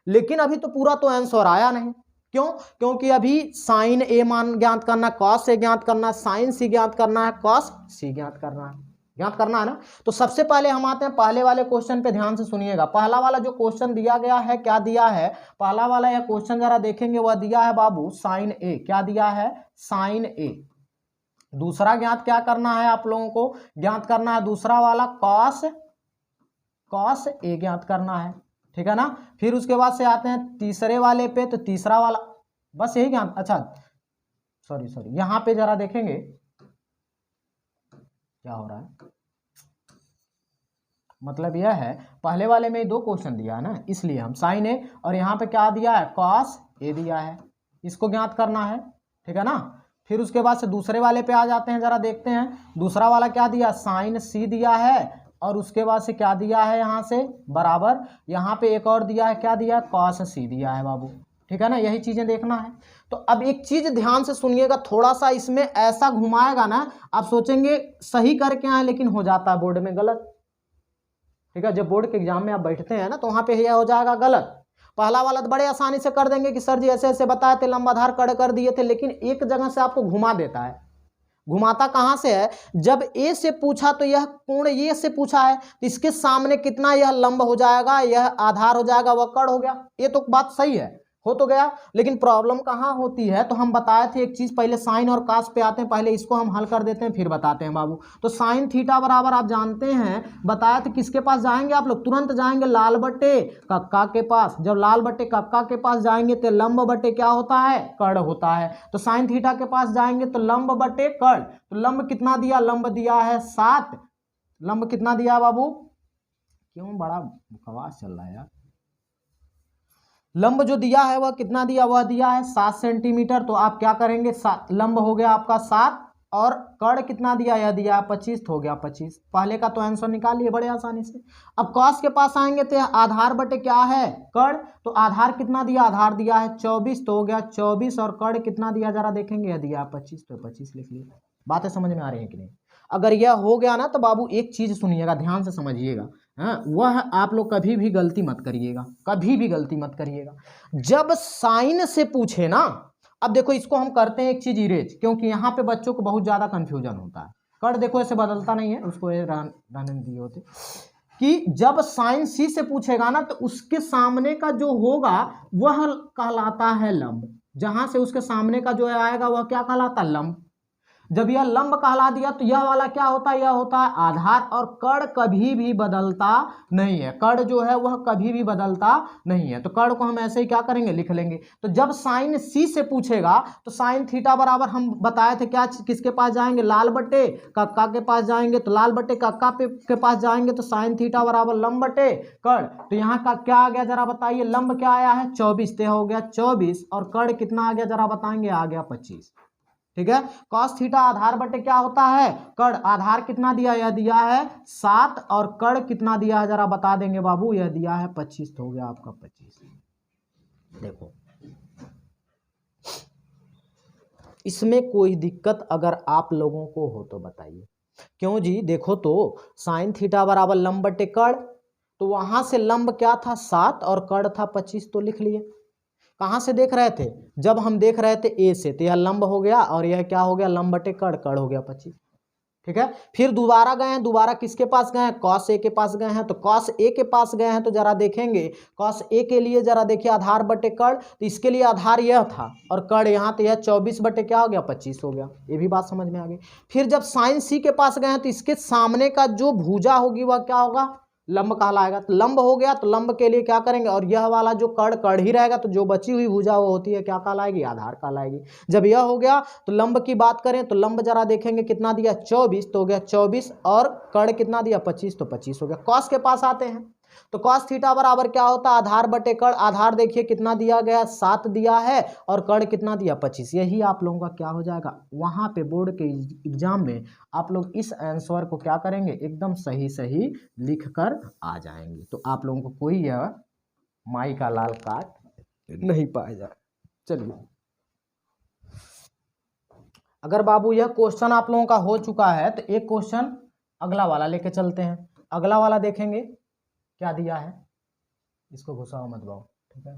लेकिन अभी तो पूरा तो आंसर आया नहीं, क्यों? क्योंकि अभी साइन ए मान ज्ञात करना, कॉस ए ज्ञात करना, साइन सी ज्ञात करना है, कॉस सी ज्ञात करना है ना। तो सबसे पहले हम आते हैं पहले वाले क्वेश्चन पे, ध्यान से सुनिएगा। पहला वाला जो क्वेश्चन दिया गया है, क्या दिया है पहला वाला यह क्वेश्चन जरा देखेंगे, वह दिया है बाबू साइन ए। क्या दिया है? साइन ए। दूसरा ज्ञात क्या करना है आप लोगों को? ज्ञात करना है दूसरा वाला कॉस ए ज्ञात करना है, ठीक है ना। फिर उसके बाद से आते हैं तीसरे वाले पे, तो तीसरा वाला बस यही ज्ञात। अच्छा सॉरी यहां पे जरा देखेंगे क्या हो रहा है। मतलब यह है पहले वाले में 2 क्वेश्चन दिया है ना, इसलिए हम साइन ए, और यहाँ पे क्या दिया है? कॉस ए दिया है, इसको ज्ञात करना है, ठीक है ना। फिर उसके बाद से दूसरे वाले पे आ जाते हैं, जरा देखते हैं दूसरा वाला क्या दिया? साइन सी दिया है, और उसके बाद से क्या दिया है यहाँ से बराबर, यहाँ पे एक और दिया है, क्या दिया? कॉस सी दिया है बाबू, ठीक है ना। यही चीजें देखना है। तो अब एक चीज ध्यान से सुनिएगा, थोड़ा सा इसमें ऐसा घुमाएगा ना, आप सोचेंगे सही करके आए, लेकिन हो जाता है बोर्ड में गलत, ठीक है। जब बोर्ड के एग्जाम में आप बैठते हैं ना, तो वहां पे यह हो जाएगा गलत। पहला वाला तो बड़े आसानी से कर देंगे कि सर जी ऐसे ऐसे बताए थे, लंबाधार कड़ कर दिए थे, लेकिन एक जगह से आपको घुमा देता है। घुमाता कहां से है? जब ए से पूछा तो यह कोण ये से पूछा है, तो इसके सामने कितना यह लंब हो जाएगा, यह आधार हो जाएगा, वह कड़ हो गया। ये तो बात सही है, हो तो गया, लेकिन प्रॉब्लम कहां होती है? तो हम बताए थे एक चीज, पहले साइन और कास पे आते हैं, पहले इसको हम हल कर देते हैं फिर बताते हैं बाबू। तो साइन थीटा बराबर आप जानते हैं, बताया थे किसके पास जाएंगे आप लोग? तुरंत जाएंगे लाल बट्टे कक्का के पास। जब लाल बट्टे कक्का के पास जाएंगे तो लंब बट्टे क्या होता है? कड़ होता है। तो साइन थीटा के पास जाएंगे तो लंब बट्टे कड़। तो लंब कितना दिया? लंब दिया है 7। लंब कितना दिया बाबू? क्यों बड़ा बकवास चल रहा है यार। लंब जो दिया है वह कितना दिया? वह दिया है 7 सेंटीमीटर। तो आप क्या करेंगे? लंब हो गया आपका 7, और कड़ कितना दिया? यह दिया 25, तो हो गया 25। पहले का तो आंसर निकालिए बड़े आसानी से। अब कॉस के पास आएंगे तो आधार बटे क्या है? कड़। तो आधार कितना दिया? आधार दिया है 24, तो हो गया 24, और कड़ कितना दिया जरा देखेंगे, यह दिया 25, तो 25 लिख लिया। बातें समझ में आ रही है कि नहीं? अगर यह हो गया ना, तो बाबू एक चीज सुनिएगा, ध्यान से समझिएगा, हाँ, वह आप लोग कभी भी गलती मत करिएगा, कभी भी गलती मत करिएगा। जब साइन से पूछे ना, अब देखो इसको हम करते हैं एक चीज इरेज, क्योंकि यहाँ पे बच्चों को बहुत ज्यादा कंफ्यूजन होता है। कर देखो ऐसे बदलता नहीं है, उसको रहने दिए होते कि जब साइन सी से पूछेगा ना, तो उसके सामने का जो होगा वह कहलाता है लंब। जहां से उसके सामने का जो आएगा वह क्या कहलाता है? लंब। जब यह लंब कहला दिया तो यह वाला क्या होता है? यह होता है आधार। और कड़ कभी भी बदलता नहीं है, कड़ जो है वह कभी भी बदलता नहीं है। तो कड़ को हम ऐसे ही क्या करेंगे? लिख लेंगे। तो जब साइन सी से पूछेगा तो साइन थीटा बराबर हम बताए थे क्या, किसके पास जाएंगे? लाल बट्टे कक्का के पास जाएंगे। तो लाल बट्टे कक्का के पास जाएंगे तो साइन थीटा बराबर लंब बट्टे कड़। तो यहाँ का क्या आ गया जरा बताइए? लंब क्या आया है? 24, तो हो गया 24, और कड़ कितना आ गया जरा बताएंगे? आ गया 25, ठीक है। कॉस थीटा आधार बटे क्या होता है? कड़। आधार कितना दिया? यह दिया है 7, और कड़ कितना दिया है जरा बता देंगे बाबू? यह दिया है 25, तो हो गया आपका 25। देखो इसमें कोई दिक्कत अगर आप लोगों को हो तो बताइए। क्यों जी? देखो तो साइन थीटा बराबर लंब बटे कड़, तो वहां से लंब क्या था? 7, और कड़ था 25, तो लिख लिए। कहाँ से देख रहे थे? जब हम देख रहे थे ए से, तो यह लंब हो गया, और यह क्या हो गया? लंब बटे कड़, कड़ हो गया 25, ठीक है। फिर दोबारा गए हैं, दोबारा किसके पास गए हैं? कॉस ए के पास गए हैं। तो कॉस ए के पास गए हैं तो जरा देखेंगे, कॉस ए के लिए जरा देखिए आधार बटे कड़, तो इसके लिए आधार यह था, और कड़ यहाँ, तो यह 24 बटे क्या हो गया? 25 हो गया। ये भी बात समझ में आ गई। फिर जब साइन सी के पास गए हैं तो इसके सामने का जो भुजा होगी वह क्या होगा? लंब कहलाएगा। तो लंब हो गया, तो लंब के लिए क्या करेंगे? और यह वाला जो कड़ कड़ ही रहेगा, तो जो बची हुई भुजा वो होती है क्या कहलाएगी? आधार कहलाएगी। जब यह हो गया तो लंब की बात करें तो लंब जरा देखेंगे कितना दिया? 24, तो हो गया 24, और कड़ कितना दिया? 25, तो 25 हो गया। कॉस के पास आते हैं तो कॉस थीटा बराबर क्या होता है? आधार बटे कड़। आधार देखिए कितना दिया गया? 7 दिया है, और कड़ कितना दिया? 25। यही आप लोगों का क्या हो जाएगा? वहां पे बोर्ड के एग्जाम में आप लोग इस आंसर को क्या करेंगे? एकदम सही सही लिख कर आ जाएंगे। तो आप लोगों को कोई यह माई का लाल काट नहीं पाएगा। चलिए, अगर बाबू यह क्वेश्चन आप लोगों का हो चुका है तो एक क्वेश्चन अगला वाला लेके चलते हैं। अगला वाला देखेंगे क्या दिया है, इसको घुसाओ मत बाबू, ठीक है।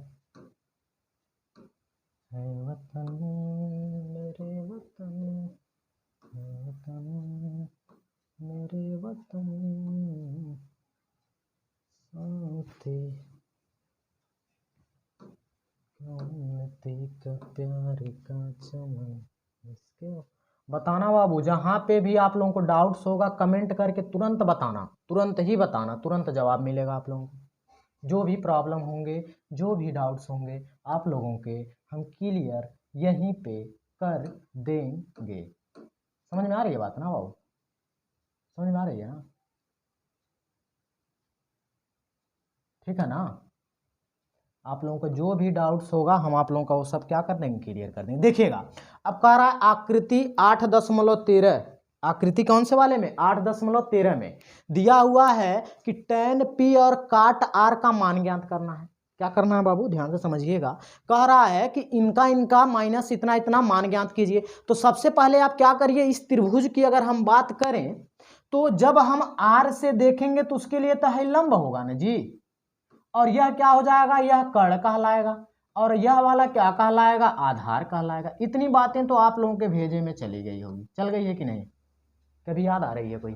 है वतन मेरे वतन, है वतन मेरे वतन, शांति उन्नति का प्यार का चमन। इसके बताना बाबू, जहाँ पे भी आप लोगों को डाउट्स होगा कमेंट करके तुरंत बताना, तुरंत ही बताना, तुरंत जवाब मिलेगा आप लोगों को। जो भी प्रॉब्लम होंगे, जो भी डाउट्स होंगे आप लोगों के, हम क्लियर यहीं पे कर देंगे। समझ में आ रही है बात ना बाबू? समझ में आ रही है ना? ठीक है ना? आप लोगों को जो भी डाउट्स होगा हम आप लोगों का वो सब क्या कर देंगे, क्लियर कर देंगे। देखिएगा, अब कह रहा है आकृति 8.13, आकृति कौन से वाले में, 8.13 में दिया हुआ है कि tan p और cot r का मान ज्ञात करना है। क्या करना है बाबू, ध्यान से समझिएगा। कह रहा है कि इनका माइनस इतना इतना मान ज्ञात कीजिए। तो सबसे पहले आप क्या करिए, इस त्रिभुज की अगर हम बात करें तो जब हम r से देखेंगे तो उसके लिए तो है लंब होगा ना जी, और यह क्या हो जाएगा, यह कर्ण कहलाएगा, और यह वाला क्या कहलाएगा, आधार कहलाएगा। इतनी बातें तो आप लोगों के भेजे में चली गई होगी, चल गई है कि नहीं? कभी याद आ रही है कोई?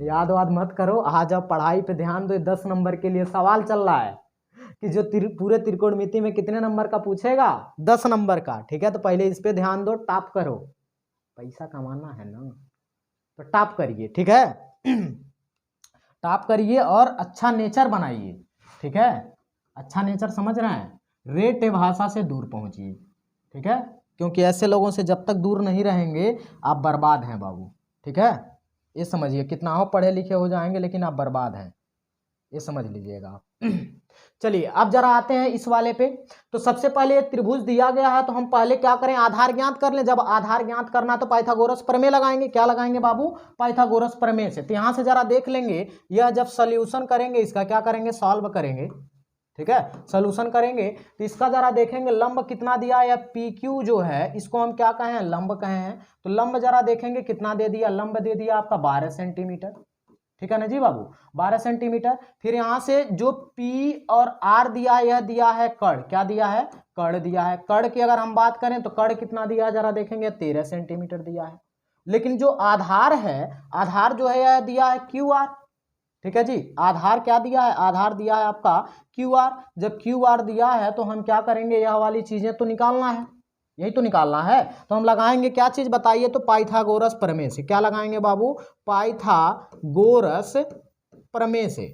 याद वाद मत करो, आज अब पढ़ाई पे ध्यान दो। 10 नंबर के लिए सवाल चल रहा है कि जो पूरे त्रिकोणमिति में कितने नंबर का पूछेगा, 10 नंबर का। ठीक है, तो पहले इस पे ध्यान दो, टॉप करो, पैसा कमाना है ना, तो टॉप करिए। ठीक है, टॉप करिए और अच्छा नेचर बनाइए। ठीक है, अच्छा नेचर समझ रहे हैं, रेट भाषा से दूर पहुंचिए। ठीक है, क्योंकि ऐसे लोगों से जब तक दूर नहीं रहेंगे आप बर्बाद हैं बाबू। ठीक है, ये समझिए, कितना हो पढ़े लिखे हो जाएंगे लेकिन आप बर्बाद हैं, ये समझ लीजिएगा आप। चलिए अब जरा आते हैं इस वाले पे। तो सबसे पहले त्रिभुज दिया गया है, तो हम पहले क्या करें, आधार ज्ञात कर लें। जब आधार ज्ञात करना तो पाइथागोरस प्रमेय लगाएंगे। क्या लगाएंगे बाबू, पाइथागोरस प्रमेय से। तो यहां से जरा देख लेंगे, यह जब सोल्यूशन करेंगे इसका, क्या करेंगे, सॉल्व करेंगे। ठीक है, सोल्यूशन करेंगे तो इसका जरा देखेंगे लंब कितना दिया है, या पी क्यू जो है इसको हम क्या कहें, लंब कहे हैं। तो लंब जरा देखेंगे कितना दे दिया, लंब दे दिया आपका 12 सेंटीमीटर। ठीक है ना जी बाबू, 12 सेंटीमीटर। फिर यहां से जो P और R दिया है, यह दिया है कर्ण। क्या दिया है, कर्ण दिया है। कर्ण की अगर हम बात करें तो कर्ण कितना दिया है जरा देखेंगे, 13 सेंटीमीटर दिया है। लेकिन जो आधार है, आधार जो है यह दिया है QR। ठीक है जी, आधार क्या दिया है, आधार दिया है आपका QR। जब QR दिया है तो हम क्या करेंगे, यह वाली चीजें तो निकालना है, यही तो निकालना है। तो हम लगाएंगे क्या चीज बताइए, तो पाइथागोरस प्रमेय से। क्या लगाएंगे बाबू, पाइथागोरस प्रमेय से।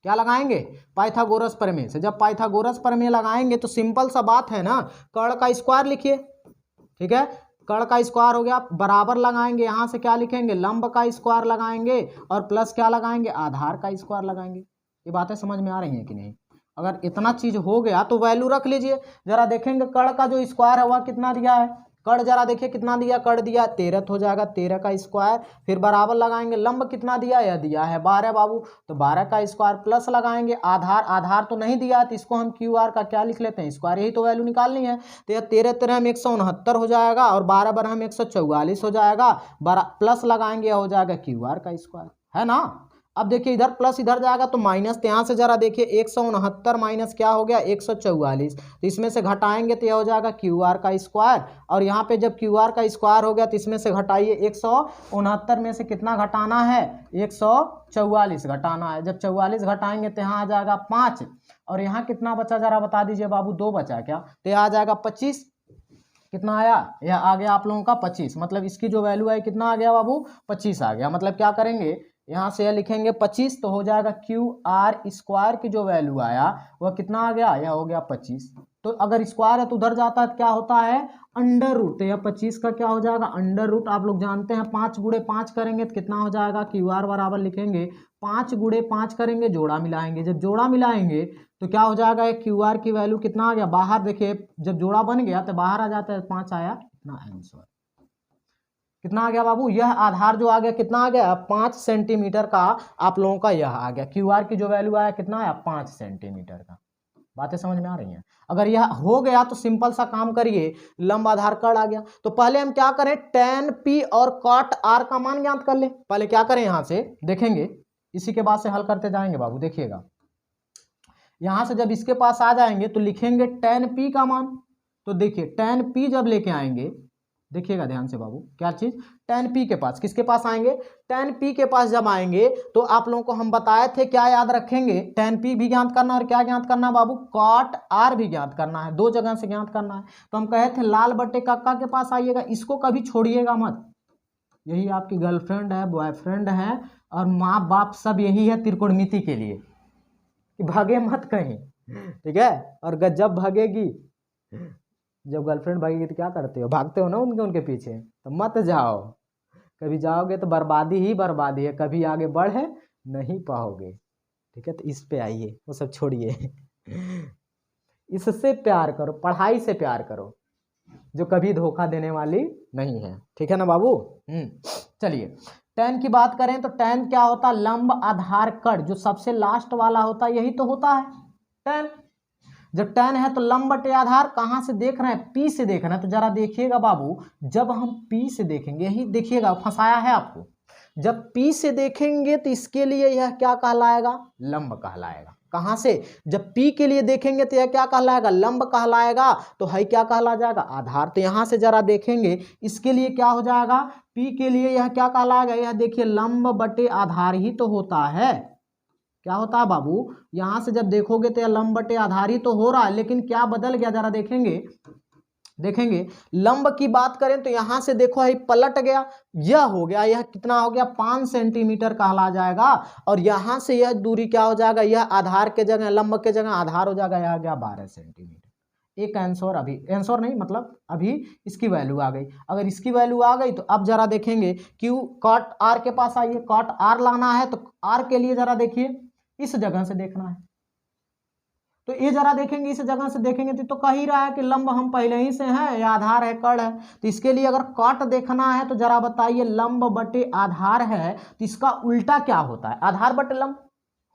क्या लगाएंगे, पाइथागोरस प्रमेय से। जब पाइथागोरस प्रमेय लगाएंगे तो सिंपल सा बात है ना, कर्ण का स्क्वायर लिखिए। ठीक है, कर्ण का स्क्वायर हो गया, बराबर लगाएंगे, यहां से क्या लिखेंगे, लंब का स्क्वायर लगाएंगे, और प्लस क्या लगाएंगे, आधार का स्क्वायर लगाएंगे। ये बातें समझ में आ रही हैं कि नहीं? अगर इतना चीज हो गया तो वैल्यू रख लीजिए। जरा देखेंगे कर्ण का जो स्क्वायर है वह कितना दिया है, कर्ण जरा देखिए कितना दिया, कर्ण दिया 13 हो जाएगा, 13 का स्क्वायर। फिर बराबर लगाएंगे, लंब कितना दिया, यह दिया है 12 बाबू, तो 12 का स्क्वायर, प्लस लगाएंगे आधार, आधार तो नहीं दिया तो इसको हम QR का क्या लिख लेते हैं, स्क्वायर। यही तो वैल्यू निकालनी है। तो यह 13 13 में 169 हो जाएगा, और 12 12 में 144 हो जाएगा, प्लस लगाएंगे, यह हो जाएगा QR का स्क्वायर, है ना। अब देखिए इधर प्लस इधर जाएगा तो माइनस, तो यहाँ से जरा देखिए 169 माइनस क्या हो गया, 144। तो इसमें से घटाएंगे तो यह हो जाएगा QR का स्क्वायर, और यहाँ पे जब QR का स्क्वायर हो गया तो इसमें से घटाइए, 169 में से कितना घटाना है, 144 घटाना है। जब 44 घटाएंगे तो यहाँ आ जाएगा 5, और यहाँ कितना बचा जरा बता दीजिए बाबू, 2 बचा क्या, तो यह आ जाएगा 25। कितना आया, यह आ गया आप लोगों का 25। मतलब इसकी जो वैल्यू है कितना आ गया बाबू, 25 आ गया। मतलब क्या करेंगे, यहाँ से यह लिखेंगे 25, तो हो जाएगा QR स्क्वायर की जो वैल्यू आया वह कितना आ गया, यह हो गया 25। तो अगर स्क्वायर है तो उधर जाता है तो क्या होता है, अंडर रूट। तो यह 25 का क्या हो जाएगा, अंडर रूट। आप लोग जानते हैं 5 गुणे 5 करेंगे तो कितना हो जाएगा, QR बराबर लिखेंगे 5 गुणे 5 करेंगे, जोड़ा मिलाएंगे। जब जोड़ा मिलाएंगे तो क्या हो जाएगा, QR की वैल्यू कितना आ गया, बाहर देखिए जब जोड़ा बन गया तो बाहर आ जाता है, 5 आया, इतना आंसर कितना आ गया बाबू, यह आधार जो आ गया कितना आ गया, 5 सेंटीमीटर का आप लोगों का यह आ गया। QR की जो वैल्यू आया कितना आया, 5 सेंटीमीटर का। बातें समझ में आ रही हैं? अगर यह हो गया तो सिंपल सा काम करिए, लंब आधार कर्ण आ गया। तो पहले हम क्या करें, tan P और cot R का मान ज्ञात कर ले। पहले क्या करें, यहां से देखेंगे, इसी के बाद से हल करते जाएंगे बाबू, देखिएगा। यहाँ से जब इसके पास आ जाएंगे तो लिखेंगे tan p का मान। तो देखिए tan p जब लेके आएंगे, देखिएगा ध्यान से बाबू, क्या चीज, tan p के पास, किसके पास आएंगे, tan p के पास जब आएंगे तो आप लोगों को हम बताए थे क्या याद रखेंगे, tan p भी ज्ञात करना और क्या ज्ञात करना बाबू, cot r भी ज्ञात करना है, दो जगह से ज्ञात करना है। तो हम कहे थे लाल बट्टे काका के पास आइएगा, इसको कभी छोड़िएगा मत, यही आपकी गर्लफ्रेंड है, बॉयफ्रेंड है और माँ बाप सब यही है त्रिकोणमिति के लिए, कि भागे मत कहीं, ठीक है। और जब भागेगी, जब गर्लफ्रेंड भागेगी तो क्या करते हो, भागते हो ना उनके पीछे, तो मत जाओ, कभी जाओगे तो बर्बादी ही बर्बादी है, कभी आगे बढ़े नहीं पाओगे, ठीक है। तो इस पे आइए, वो सब छोड़िए, इससे प्यार करो, पढ़ाई से प्यार करो, जो कभी धोखा देने वाली नहीं है, ठीक है ना बाबू। चलिए tan की बात करें तो tan क्या होता है, लंब आधार कट, जो सबसे लास्ट वाला होता है यही तो होता है tan। जब tan है तो लंब बटे आधार, कहाँ से देख रहे हैं, P से देख रहे हैं। तो जरा देखिएगा बाबू, जब हम P से देखेंगे, यही देखिएगा फंसाया है आपको, जब P से देखेंगे तो इसके लिए यह क्या कहलाएगा, लंब कहलाएगा। कहाँ से, जब P के लिए देखेंगे तो यह क्या कहलाएगा, लंब कहलाएगा। तो है क्या कहला जाएगा, आधार। तो यहाँ से जरा देखेंगे, इसके लिए क्या हो जाएगा, P के लिए यह क्या कहलाएगा, यह देखिए लंब बटे आधार ही तो होता है, क्या होता है बाबू, यहाँ से जब देखोगे तो यह लंब बटे आधार ही तो हो रहा है, लेकिन क्या बदल गया, जरा देखेंगे लंब की बात करें तो यहाँ से देखो है पलट गया, यह हो गया, यह कितना हो गया, 5 सेंटीमीटर कहला जाएगा। और यहाँ से यह दूरी क्या हो जाएगा, यह आधार के जगह, लंब के जगह आधार हो जाएगा, यह आ गया 12 सेंटीमीटर। एक आंसर, अभी आंसर नहीं मतलब अभी इसकी वैल्यू आ गई। अगर इसकी वैल्यू आ गई तो अब जरा देखेंगे क्यों, कॉट आर के पास आइए, कॉट आर लाना है तो आर के लिए जरा देखिए इस जगह से देखना है। तो ये जरा देखेंगे, इस जगह से देखेंगे तो कह ही रहा है कि लंब हम पहले ही से हैं, या आधार है, कड़ है। तो इसके लिए अगर कॉट देखना है तो जरा बताइए, लंब बटे आधार है तो इसका उल्टा क्या होता है, आधार बटे लंब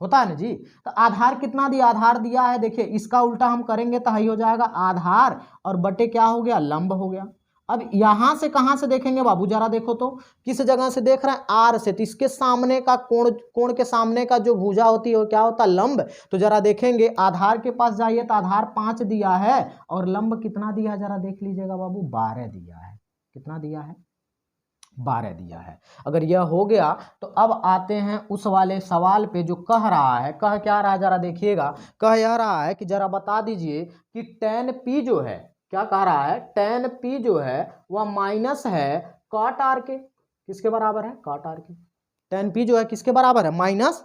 होता है ना जी। तो आधार कितना दिया, आधार दिया है, देखिए इसका उल्टा हम करेंगे तो ही हो जाएगा आधार, और बटे क्या हो गया, लंब हो गया। अब यहां से कहां से देखेंगे बाबू, जरा देखो तो किस जगह से देख रहे हैं, आर से। तो इसके सामने का कोण के सामने का जो भुजा होती है वो क्या होता है, लंब। तो जरा देखेंगे, आधार के पास जाइए तो आधार 5 दिया है और लंब कितना दिया है, जरा देख लीजिएगा बाबू, 12 दिया है। कितना दिया है, 12 दिया है। अगर यह हो गया तो अब आते हैं उस वाले सवाल पे जो कह रहा है, कह क्या रहा है, जरा देखिएगा, कह यह रहा है कि जरा बता दीजिए कि tan p जो है, क्या कह रहा है, tan p जो है वह माइनस है cot r के, किसके बराबर है, cot r के। tan p जो है किसके बराबर है, माइनस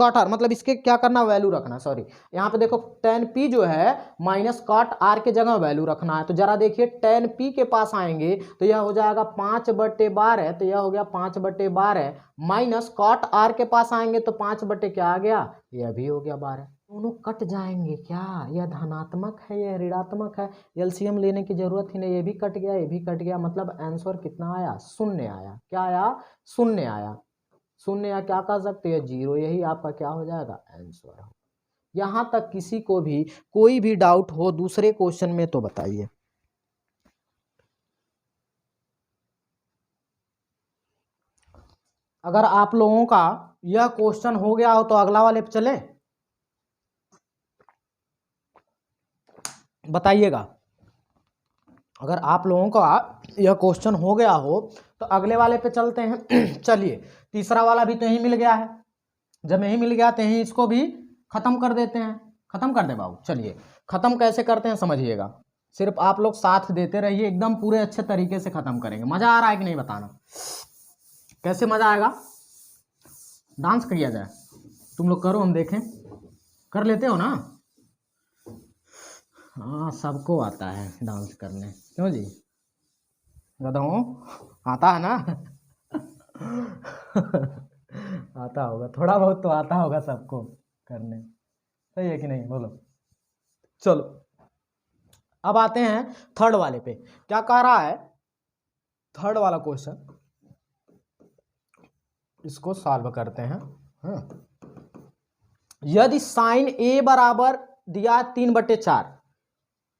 cot r, मतलब इसके क्या करना, वैल्यू रखना, सॉरी यहाँ पे देखो tan p जो है माइनस cot r के जगह वैल्यू रखना है। तो जरा देखिए tan p के पास आएंगे तो यह हो जाएगा 5/12, तो यह हो गया 5/12, माइनस cot r के पास आएंगे तो 5 बटे क्या आ गया, यह भी हो गया 12। दोनों कट जाएंगे क्या, यह धनात्मक है, यह ऋणात्मक है, एलसीएम लेने की जरूरत ही नहीं, ये भी कट गया, ये भी कट गया, मतलब आंसर कितना आया, शून्य आया। क्या आया, शून्य आया। शून्य या क्या कह सकते हैं, 0, यही आपका क्या हो जाएगा, आंसर हो। यहां तक किसी को भी कोई भी डाउट हो दूसरे क्वेश्चन में तो बताइए। अगर आप लोगों का यह क्वेश्चन हो गया हो तो अगला वाले पे चले, बताइएगा। अगर आप लोगों का यह क्वेश्चन हो गया हो तो अगले वाले पे चलते हैं। चलिए, तीसरा वाला भी तो यही मिल गया है, जब यही मिल गया तो यही इसको भी खत्म कर देते हैं। खत्म कर दे बाबू। चलिए खत्म कैसे करते हैं समझिएगा, सिर्फ आप लोग साथ देते रहिए, एकदम पूरे अच्छे तरीके से खत्म करेंगे। मजा आ रहा है कि नहीं बताना, कैसे मजा आएगा, डांस किया जाए, तुम लोग करो, हम देखें, कर लेते हो ना। हाँ सबको आता है डांस करने, क्यों जी, बताओ, आता है ना। आता होगा, थोड़ा बहुत तो आता होगा सबको करने, सही है कि नहीं, बोलो। चलो अब आते हैं थर्ड वाले पे, क्या कह रहा है, थर्ड वाला क्वेश्चन, इसको सॉल्व करते हैं। यदि साइन ए बराबर दिया 3/4,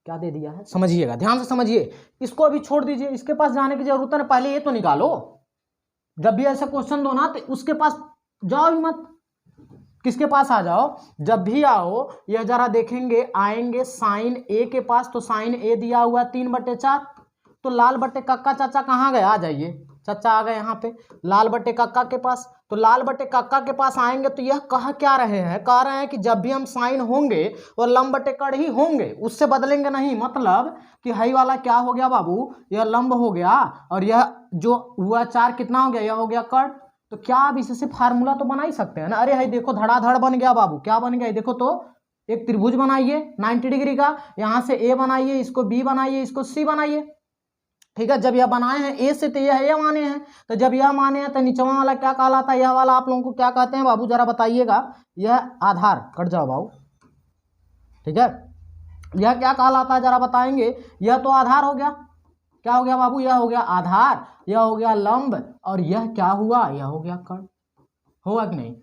क्या दे दिया है, समझिएगा, ध्यान से समझिए, इसको अभी छोड़ दीजिए, इसके पास जाने की जरूरत है, पहले ये तो निकालो। जब भी ऐसा क्वेश्चन दो ना तो उसके पास जाओ ही मत, किसके पास आ जाओ, जब भी आओ यह जरा देखेंगे, आएंगे साइन ए के पास, तो साइन ए दिया हुआ 3/4, तो लाल बट्टे कक्का चाचा कहाँ गए, आ जाइए, चाचा आ गए यहाँ पे लाल बट्टे कक्का के पास। तो लाल बट्टे कक्का के पास आएंगे तो यह कह क्या रहे हैं, कह रहे हैं कि जब भी हम साइन होंगे और लंब बट्टे कड़ ही होंगे, उससे बदलेंगे नहीं। मतलब कि हाई वाला क्या हो गया बाबू, यह लंब हो गया और यह जो हुआ 4 कितना हो गया, यह हो गया कड़। तो क्या आप इससे फार्मूला तो बना ही सकते हैं ना। अरे हाई देखो धड़ाधड़ बन गया बाबू, क्या बन गया देखो, तो एक त्रिभुज बनाइए 90 डिग्री का, यहाँ से ए बनाइए, इसको बी बनाइए, इसको सी बनाइए। ठीक है, जब यह बनाए हैं ए से तो यह माने हैं, तो जब यह माने हैं तो नीचवा वाला क्या कहलाता है, यह वाला आप लोगों को क्या कहते हैं बाबू, जरा बताइएगा। यह आधार, कट जाओ बाबू, ठीक है, यह क्या कहलाता है जरा बताएंगे। यह तो आधार हो गया, क्या हो गया बाबू, यह हो गया आधार, यह हो गया लंब, और यह क्या हुआ, यह हो गया कड़। होगा कि नहीं।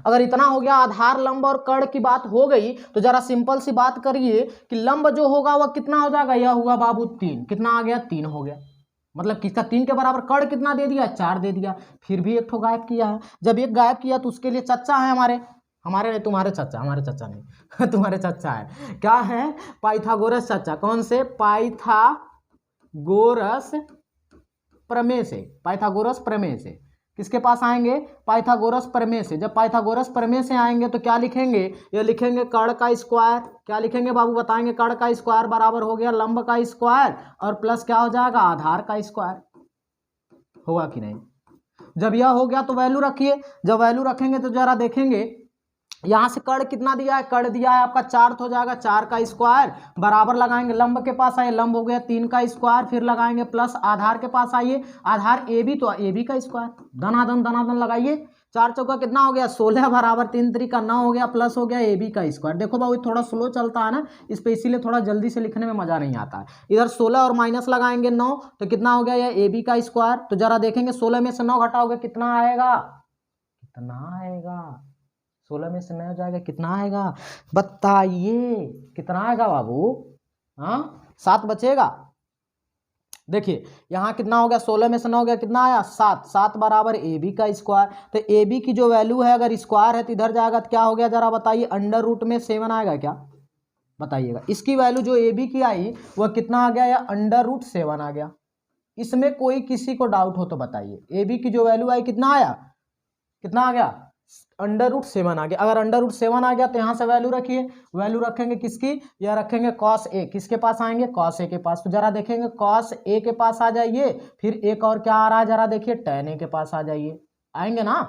अगर इतना हो गया, आधार लंब और कड़ की बात हो गई, तो जरा सिंपल सी बात करिए कि लंब जो होगा वह कितना हो जाएगा, यह हुआ बाबू 3, कितना आ गया 3 हो गया। मतलब किसका 3 के बराबर, कड़ कितना दे दिया 4 दे दिया। फिर भी एक ठो गायब किया है, जब एक गायब किया तो उसके लिए चच्चा है हमारे नहीं, तुम्हारे चच्चा, हमारे चच्चा नहीं तुम्हारे चच्चा है, क्या है, पाइथागोरस चच्चा। कौन से, पाइथागोरस प्रमेय से, पाइथागोरस प्रमेय से। किसके पास आएंगे, पाइथागोरस प्रमेय से। जब पाइथागोरस प्रमेय से आएंगे तो क्या लिखेंगे, ये लिखेंगे कड़ का स्क्वायर। क्या लिखेंगे बाबू बताएंगे, कड़ का स्क्वायर बराबर हो गया लंब का स्क्वायर और प्लस क्या हो जाएगा, आधार का स्क्वायर। होगा कि नहीं। जब यह हो गया तो वैल्यू रखिए, जब वैल्यू रखेंगे तो जरा देखेंगे यहाँ से कड़ कितना दिया है, कड़ दिया है आपका 4, तो हो जाएगा 4 का स्क्वायर बराबर लगाएंगे, लंब के पास आइए, लंब हो गया 3 का स्क्वायर, फिर लगाएंगे प्लस आधार के पास आइए, आधार ए बी, तो ए बी का स्क्वायर, धनाधन लगाइए, 4 चौका कितना हो गया 16 बराबर 3 3 का 9 हो गया, प्लस हो गया ए बी का स्क्वायर। देखो बाबू थोड़ा स्लो चलता है ना, इस पे इसीलिए थोड़ा जल्दी से लिखने में मजा नहीं आता है। इधर 16 और माइनस लगाएंगे 9, तो कितना हो गया यह ए बी का स्क्वायर। तो जरा देखेंगे 16 में से 9 घटाओगे कितना आएगा, कितना आएगा, 16 में से 9 हो जाएगा, कितना आएगा बताइए, कितना आएगा बाबू, हाँ 7 बचेगा। देखिए यहाँ कितना हो गया, 16 में से 9 गया, कितना आया 7, 7 बराबर ए बी का स्क्वायर। तो ए बी की जो वैल्यू है अगर स्क्वायर है तो इधर जाएगा तो क्या हो गया जरा बताइए, अंडर रूट में 7 आएगा क्या, बताइएगा। इसकी वैल्यू जो ए बी की आई वह कितना आ गया, या अंडर रूट 7 आ गया। इसमें कोई किसी को डाउट हो तो बताइए, ए बी की जो वैल्यू आई कितना आया, कितना आ गया, अंडर रूट 7 आ गया। अगर अंडर रूट 7 आ गया तो यहाँ से वैल्यू रखिए, वैल्यू रखेंगे किसकी, या रखेंगे कॉस ए, किसके पास आएंगे, कॉस ए के पास। तो जरा देखेंगे कॉस ए के पास आ जाइए, फिर एक और क्या आ रहा है जरा देखिए, टैन ए के पास आ जाइए, आएंगे ना।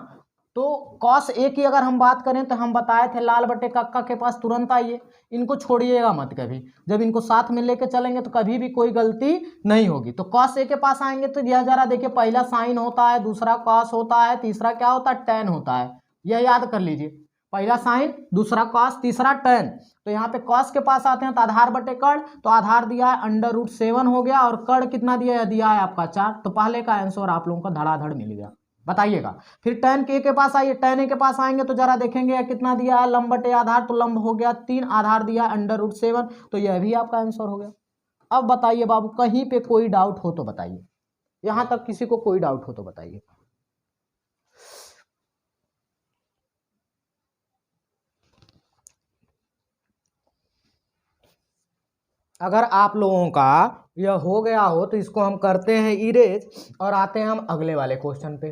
तो कॉस ए की अगर हम बात करें तो हम बताए थे लाल बटे कक्का के पास तुरंत आइए, इनको छोड़िएगा मत कभी, जब इनको साथ में लेके चलेंगे तो कभी भी कोई गलती नहीं होगी। तो कॉस ए के पास आएंगे तो यह जरा देखिए, पहला साइन होता है, दूसरा कॉस होता है, तीसरा क्या होता है, टैन होता है, यह याद कर लीजिए, पहला साइन, दूसरा कॉस, तीसरा टैन। तो यहाँ पे कॉस के पास आते हैं तो आधार बटे कड़, तो आधार दिया है अंडर रूट 7 हो गया, और कड़ कितना दिया है आपका 4। तो पहले का आंसर आप लोगों को धड़ाधड़ मिल गया, बताइएगा। फिर टैन के पास आइए, टैन ए के पास आएंगे तो जरा देखेंगे कितना दिया है, लंब बटे आधार, तो लंब हो गया 3, आधार दिया है अंडर रूट 7, तो यह भी आपका आंसर हो गया। अब बताइए बाबू कहीं पे कोई डाउट हो तो बताइए, यहां तक किसी को कोई डाउट हो तो बताइए। अगर आप लोगों का यह हो गया हो तो इसको हम करते हैं इरेज और आते हैं हम अगले वाले क्वेश्चन पे,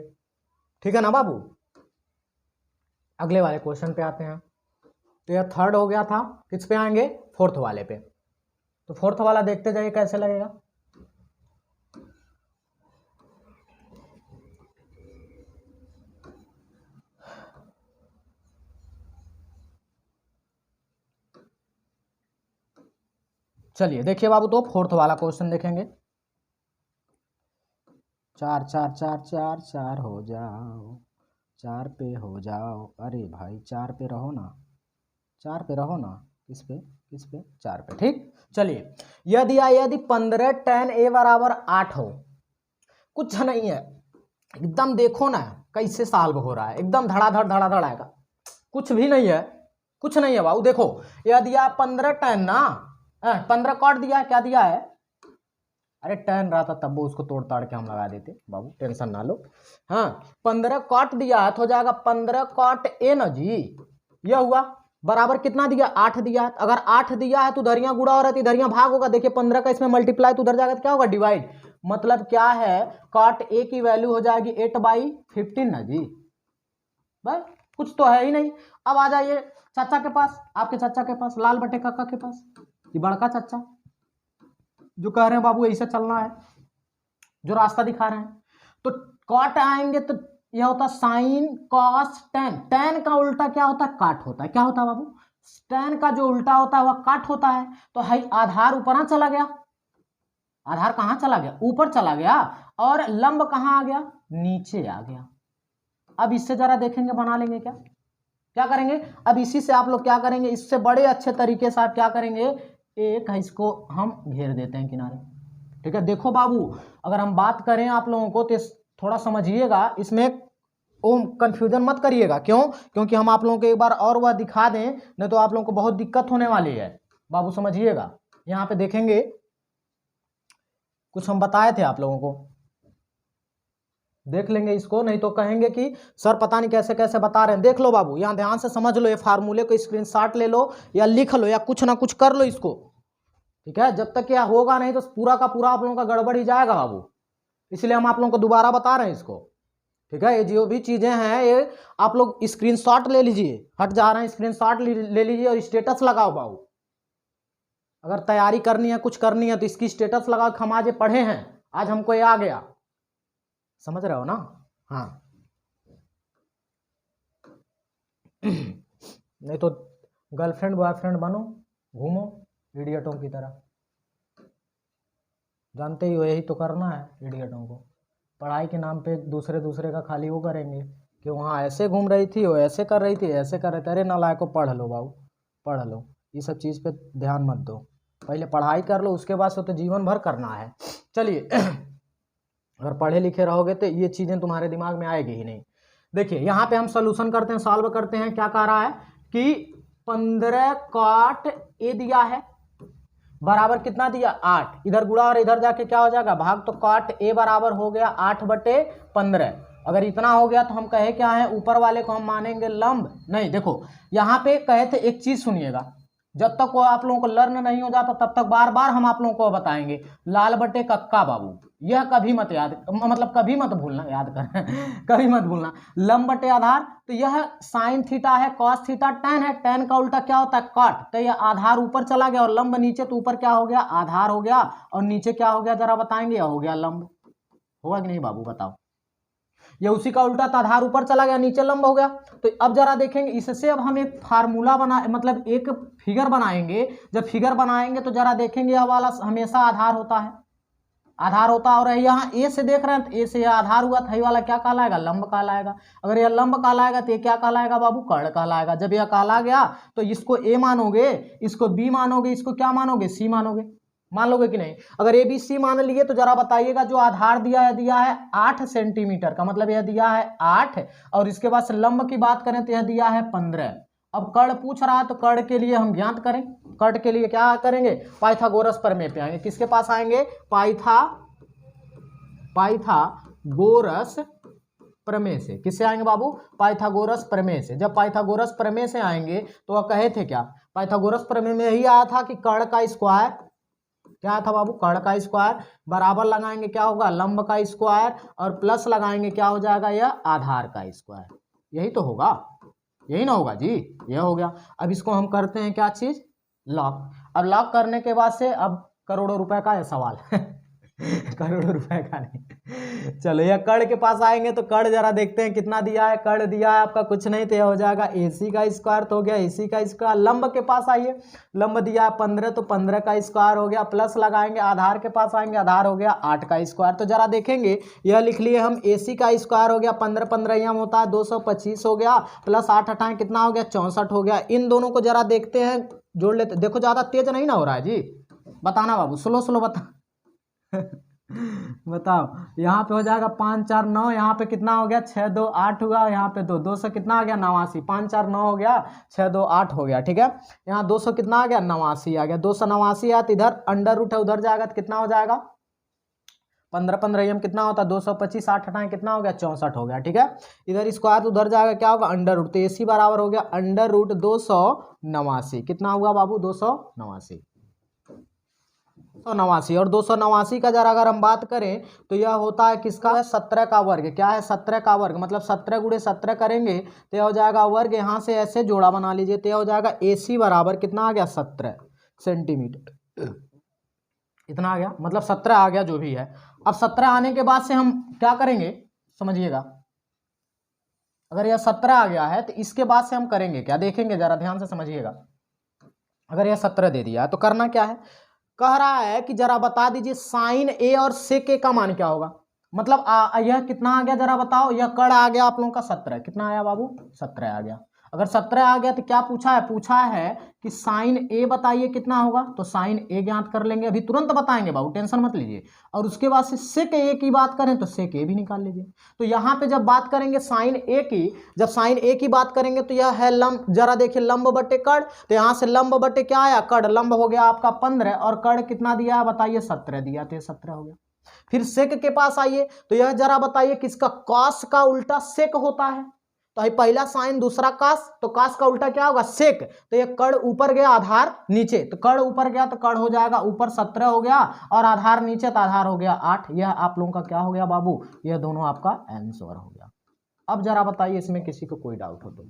ठीक है ना बाबू। अगले वाले क्वेश्चन पे आते हैं। तो यह थर्ड हो गया था, किस पे आएंगे, फोर्थ वाले पे। तो फोर्थ वाला देखते जाइए कैसे लगेगा। चलिए देखिए बाबू, तो फोर्थ वाला क्वेश्चन देखेंगे। 4 4 4 4 4 हो जाओ, 4 पे हो जाओ, अरे भाई 4 पे रहो ना, 4 पे रहो ना, किस पे 4 पे, ठीक। चलिए यदि 15 tan a बराबर 8 हो, कुछ नहीं है, एकदम देखो ना कैसे सॉल्व हो रहा है, एकदम धड़ाधड़ आएगा, कुछ भी नहीं है, कुछ नहीं है बाबू। देखो यदि आप 15 tan ना 15 काट दिया, क्या दिया है, अरे टर्न रहा था तब वो उसको तोड़ ताड़ के हम लगा देते बाबू, टेंशन ना लो। हाँ 15 काट दिया है तो हो जाएगा 15 काट ए ना जी, यह हुआ बराबर कितना दिया 8 दिया है। अगर 8 दिया है तो उधरियां गुणा हो रहा है, इधरियां भाग होगा। देखिए 15 का इसमें मल्टीप्लाई तो उधर जाएगा तो क्या होगा डिवाइड। मतलब क्या है cot A की वैल्यू हो जाएगी 8/15 ना जी। भाई कुछ तो है ही नहीं। अब आ जाइए चाचा के पास, आपके चाचा के पास, लाल बटे काका के पास, ये बड़का चाचा जो कह रहे हैं बाबू ऐसे चलना है, जो रास्ता दिखा रहे हैं। तो कॉट आएंगे तो यह होता साइन कॉस टेन। टेन का उल्टा क्या होता है काट होता है। क्या होता है बाबू टेन का जो उल्टा होता है वह काट होता है। तो है आधार ऊपर चला गया, आधार कहां चला गया ऊपर चला गया, और लंब कहां आ गया नीचे आ गया। अब इससे जरा देखेंगे बना लेंगे क्या, क्या करेंगे। अब इसी से आप लोग क्या करेंगे, इससे बड़े अच्छे तरीके से आप क्या करेंगे, एक है इसको हम घेर देते हैं किनारे। ठीक है देखो बाबू अगर हम बात करें आप लोगों को तो थोड़ा समझिएगा, इसमें ओम कंफ्यूजन मत करिएगा। क्यों, क्योंकि हम आप लोगों को एक बार और वह दिखा दें, नहीं तो आप लोगों को बहुत दिक्कत होने वाली है। बाबू समझिएगा, यहाँ पे देखेंगे कुछ हम बताए थे आप लोगों को, देख लेंगे इसको, नहीं तो कहेंगे कि सर पता नहीं कैसे कैसे बता रहे हैं। देख लो बाबू यहाँ ध्यान से समझ लो, ये फार्मूले को स्क्रीनशॉट ले लो या लिख लो या कुछ ना कुछ कर लो इसको। ठीक है जब तक यह होगा नहीं तो पूरा का पूरा आप लोगों का गड़बड़ ही जाएगा बाबू, इसलिए हम आप लोगों को दोबारा बता रहे हैं इसको। ठीक है ये जो भी चीजें हैं ये आप लोग स्क्रीनशॉट ले लीजिए, हट जा रहे हैं स्क्रीनशॉट ले लीजिए और स्टेटस लगाओ बाबू। अगर तैयारी करनी है कुछ करनी है तो इसकी स्टेटस लगाओ कि हम आज ये पढ़े हैं, आज हमको ये आ गया। समझ रहे हो ना। हाँ नहीं तो गर्लफ्रेंड बॉयफ्रेंड बनो, घूमो इडियटों की तरह, जानते ही हो यही तो करना है इडियटों को। पढ़ाई के नाम पे दूसरे का खाली वो करेंगे कि वहाँ ऐसे घूम रही थी, वो ऐसे कर रही थी, ऐसे कर रहे थे। अरे नालायक को पढ़ लो बाबू, पढ़ लो, ये सब चीज़ पे ध्यान मत दो, पहले पढ़ाई कर लो, उसके बाद से तो जीवन भर करना है। चलिए अगर पढ़े लिखे रहोगे तो ये चीज़ें तुम्हारे दिमाग में आएगी ही नहीं। देखिए यहाँ पे हम सोल्यूशन करते हैं, सॉल्व करते हैं। क्या कह रहा है कि 15 cot A दिया है बराबर कितना दिया 8, इधर गुणा और इधर जाके क्या हो जाएगा भाग, तो cot A बराबर हो गया 8/15। अगर इतना हो गया तो हम कहे क्या है, ऊपर वाले को हम मानेंगे लंब। नहीं देखो यहाँ पे कहे थे एक चीज सुनिएगा, जब तक वो आप लोगों को लर्न नहीं हो जाता तब तक बार बार हम आप लोगों को बताएंगे। लाल बटे कक्का बाबू, यह कभी मत याद, मतलब कभी मत भूलना, याद कर कभी मत भूलना। लंब बटे आधार, तो यह साइन थीटा है, कॉस थीटा टेन है, टेन का उल्टा क्या होता है कॉट। तो यह आधार ऊपर चला गया और लंब नीचे, तो ऊपर क्या हो गया आधार हो गया और नीचे क्या हो गया जरा बताएंगे, यह हो गया लंब। होगा कि नहीं बाबू बताओ, ये उसी का उल्टा था, आधार ऊपर चला गया नीचे लंब हो गया। तो अब जरा देखेंगे इससे, अब हम एक फार्मूला बना, मतलब एक फिगर बनाएंगे। जब फिगर बनाएंगे तो जरा देखेंगे यह वाला हमेशा आधार होता है, आधार होता है। और यहाँ ए से देख रहे हैं तो ए से यह आधार हुआ था, ये वाला क्या कहलाएगा लंब कहलाएगा। अगर यह लंब कहलाएगा तो ये क्या कहलाएगा बाबू कर्ण कहलाएगा। जब यह कहला गया तो इसको ए मानोगे, इसको बी मानोगे, इसको क्या मानोगे सी मानोगे, मान लोगे कि नहीं। अगर ए बी सी मान लिए तो जरा बताइएगा जो आधार दिया है 8 सेंटीमीटर का, मतलब यह दिया है 8, और इसके बाद से लंब की बात करें तो यह दिया है 15। अब कर्ण पूछ रहा है तो कर्ण के लिए हम ज्ञात करें, कर्ण के लिए क्या करेंगे पाइथागोरस प्रमेय पे आएंगे। किसके पास आएंगे पाइथागोरस प्रमेय से। किससे आएंगे बाबू पाइथागोरस प्रमेय से। जब पाइथागोरस प्रमेय से आएंगे तो वह कहे थे क्या, पाइथागोरस प्रमेय में यही आया था कि कर्ण का स्क्वायर क्या था बाबू, कर्ण का स्क्वायर बराबर लगाएंगे क्या होगा लंब का स्क्वायर, और प्लस लगाएंगे क्या हो जाएगा यह आधार का स्क्वायर। यही तो होगा, यही ना होगा जी, यह हो गया। अब इसको हम करते हैं क्या चीज लॉक। अब लॉक करने के बाद से अब करोड़ों रुपए का है सवाल करोड़ों रुपए का नहीं। चलो यह कर्ण के पास आएंगे तो कर्ण जरा देखते हैं कितना दिया है। कर्ण दिया है आपका कुछ नहीं तो यह हो जाएगा AC का स्क्वायर, तो हो गया AC का स्क्वायर। लंब के पास आइए, लंब दिया है 15 तो 15 का स्क्वायर हो गया, प्लस लगाएंगे आधार के पास आएंगे, आधार हो गया 8 का स्क्वायर। तो जरा देखेंगे यह लिख लिए हम AC का स्क्वायर हो गया 15 15 यहाँ होता है 225 हो गया, प्लस 8 हटाएं कितना हो गया 64 हो गया। इन दोनों को जरा देखते हैं जोड़ लेते। देखो ज्यादा तेज नहीं ना हो रहा है जी, बताना बाबू स्लो स्लो बता बताओ। यहाँ पे हो जाएगा 5 4 9, यहाँ पे कितना हो गया 6 2 8 हुआ, यहाँ पे 2 200 कितना आ गया 89, 5 4 9 हो गया 6 2 8 हो गया। ठीक है यहाँ 200 कितना आ गया 89 आ गया, 289 आया तो इधर अंडर रूट है उधर जाएगा तो कितना हो जाएगा 15 15 m कितना होता है 225, 8 हटाएं कितना हो गया 64 हो गया। ठीक है, इधर स्क्वायर तो उधर जाएगा, क्या होगा अंडर रूट, तो AC बराबर हो गया अंडर रूट 289। कितना हुआ बाबू 289। और 289 का जरा अगर हम बात करें तो यह होता है किसका है 17 का वर्ग। क्या है 17 का वर्ग, मतलब 17 गुणे 17 करेंगे तो यह हो जाएगा वर्ग, यहाँ से ऐसे जोड़ा बना लीजिए, तो यह हो जाएगा AC बराबर कितना आ गया 17 सेंटीमीटर। इतना आ गया, मतलब 17 आ गया जो भी है। अब 17 आने के बाद से हम क्या करेंगे समझिएगा, अगर यह 17 आ गया है तो इसके बाद से हम करेंगे क्या, देखेंगे जरा ध्यान से समझिएगा। अगर यह 17 दे दिया है तो करना क्या है, कह रहा है कि जरा बता दीजिए साइन ए और सेक ए का मान क्या होगा। मतलब यह कितना आ गया जरा बताओ, यह कड़ आ गया आप लोगों का 17, कितना आया बाबू 17 आ गया। अगर 17 आ गया तो क्या पूछा है कि साइन ए बताइए कितना होगा, तो साइन ए ज्ञात कर लेंगे, अभी तुरंत बताएंगे बाबू टेंशन मत लीजिए। और उसके बाद से सेक ए की बात करें तो सेक ए भी निकाल लीजिए। तो यहाँ पे जब बात करेंगे साइन ए की, जब साइन ए की बात करेंगे तो यह है लंब, जरा देखिए लंब बटे कड़, तो यहाँ से लंब बटे क्या आया कड़, लंब हो गया आपका 15 और कड़ कितना दिया बताइए 17 दिया, तो 17 हो गया। फिर सेक के पास आइए, तो यह जरा बताइए किसका, कॉस का उल्टा सेक होता है, तो पहला साइन दूसरा कास, तो कास का उल्टा क्या होगा सेक, तो ये कड़ ऊपर गया आधार नीचे, तो कड़ ऊपर गया तो कड़ हो जाएगा ऊपर 17 हो गया और आधार नीचे तो आधार हो गया 8। यह आप लोगों का क्या हो गया बाबू, यह दोनों आपका आंसर हो गया। अब जरा बताइए इसमें किसी को कोई डाउट हो तो।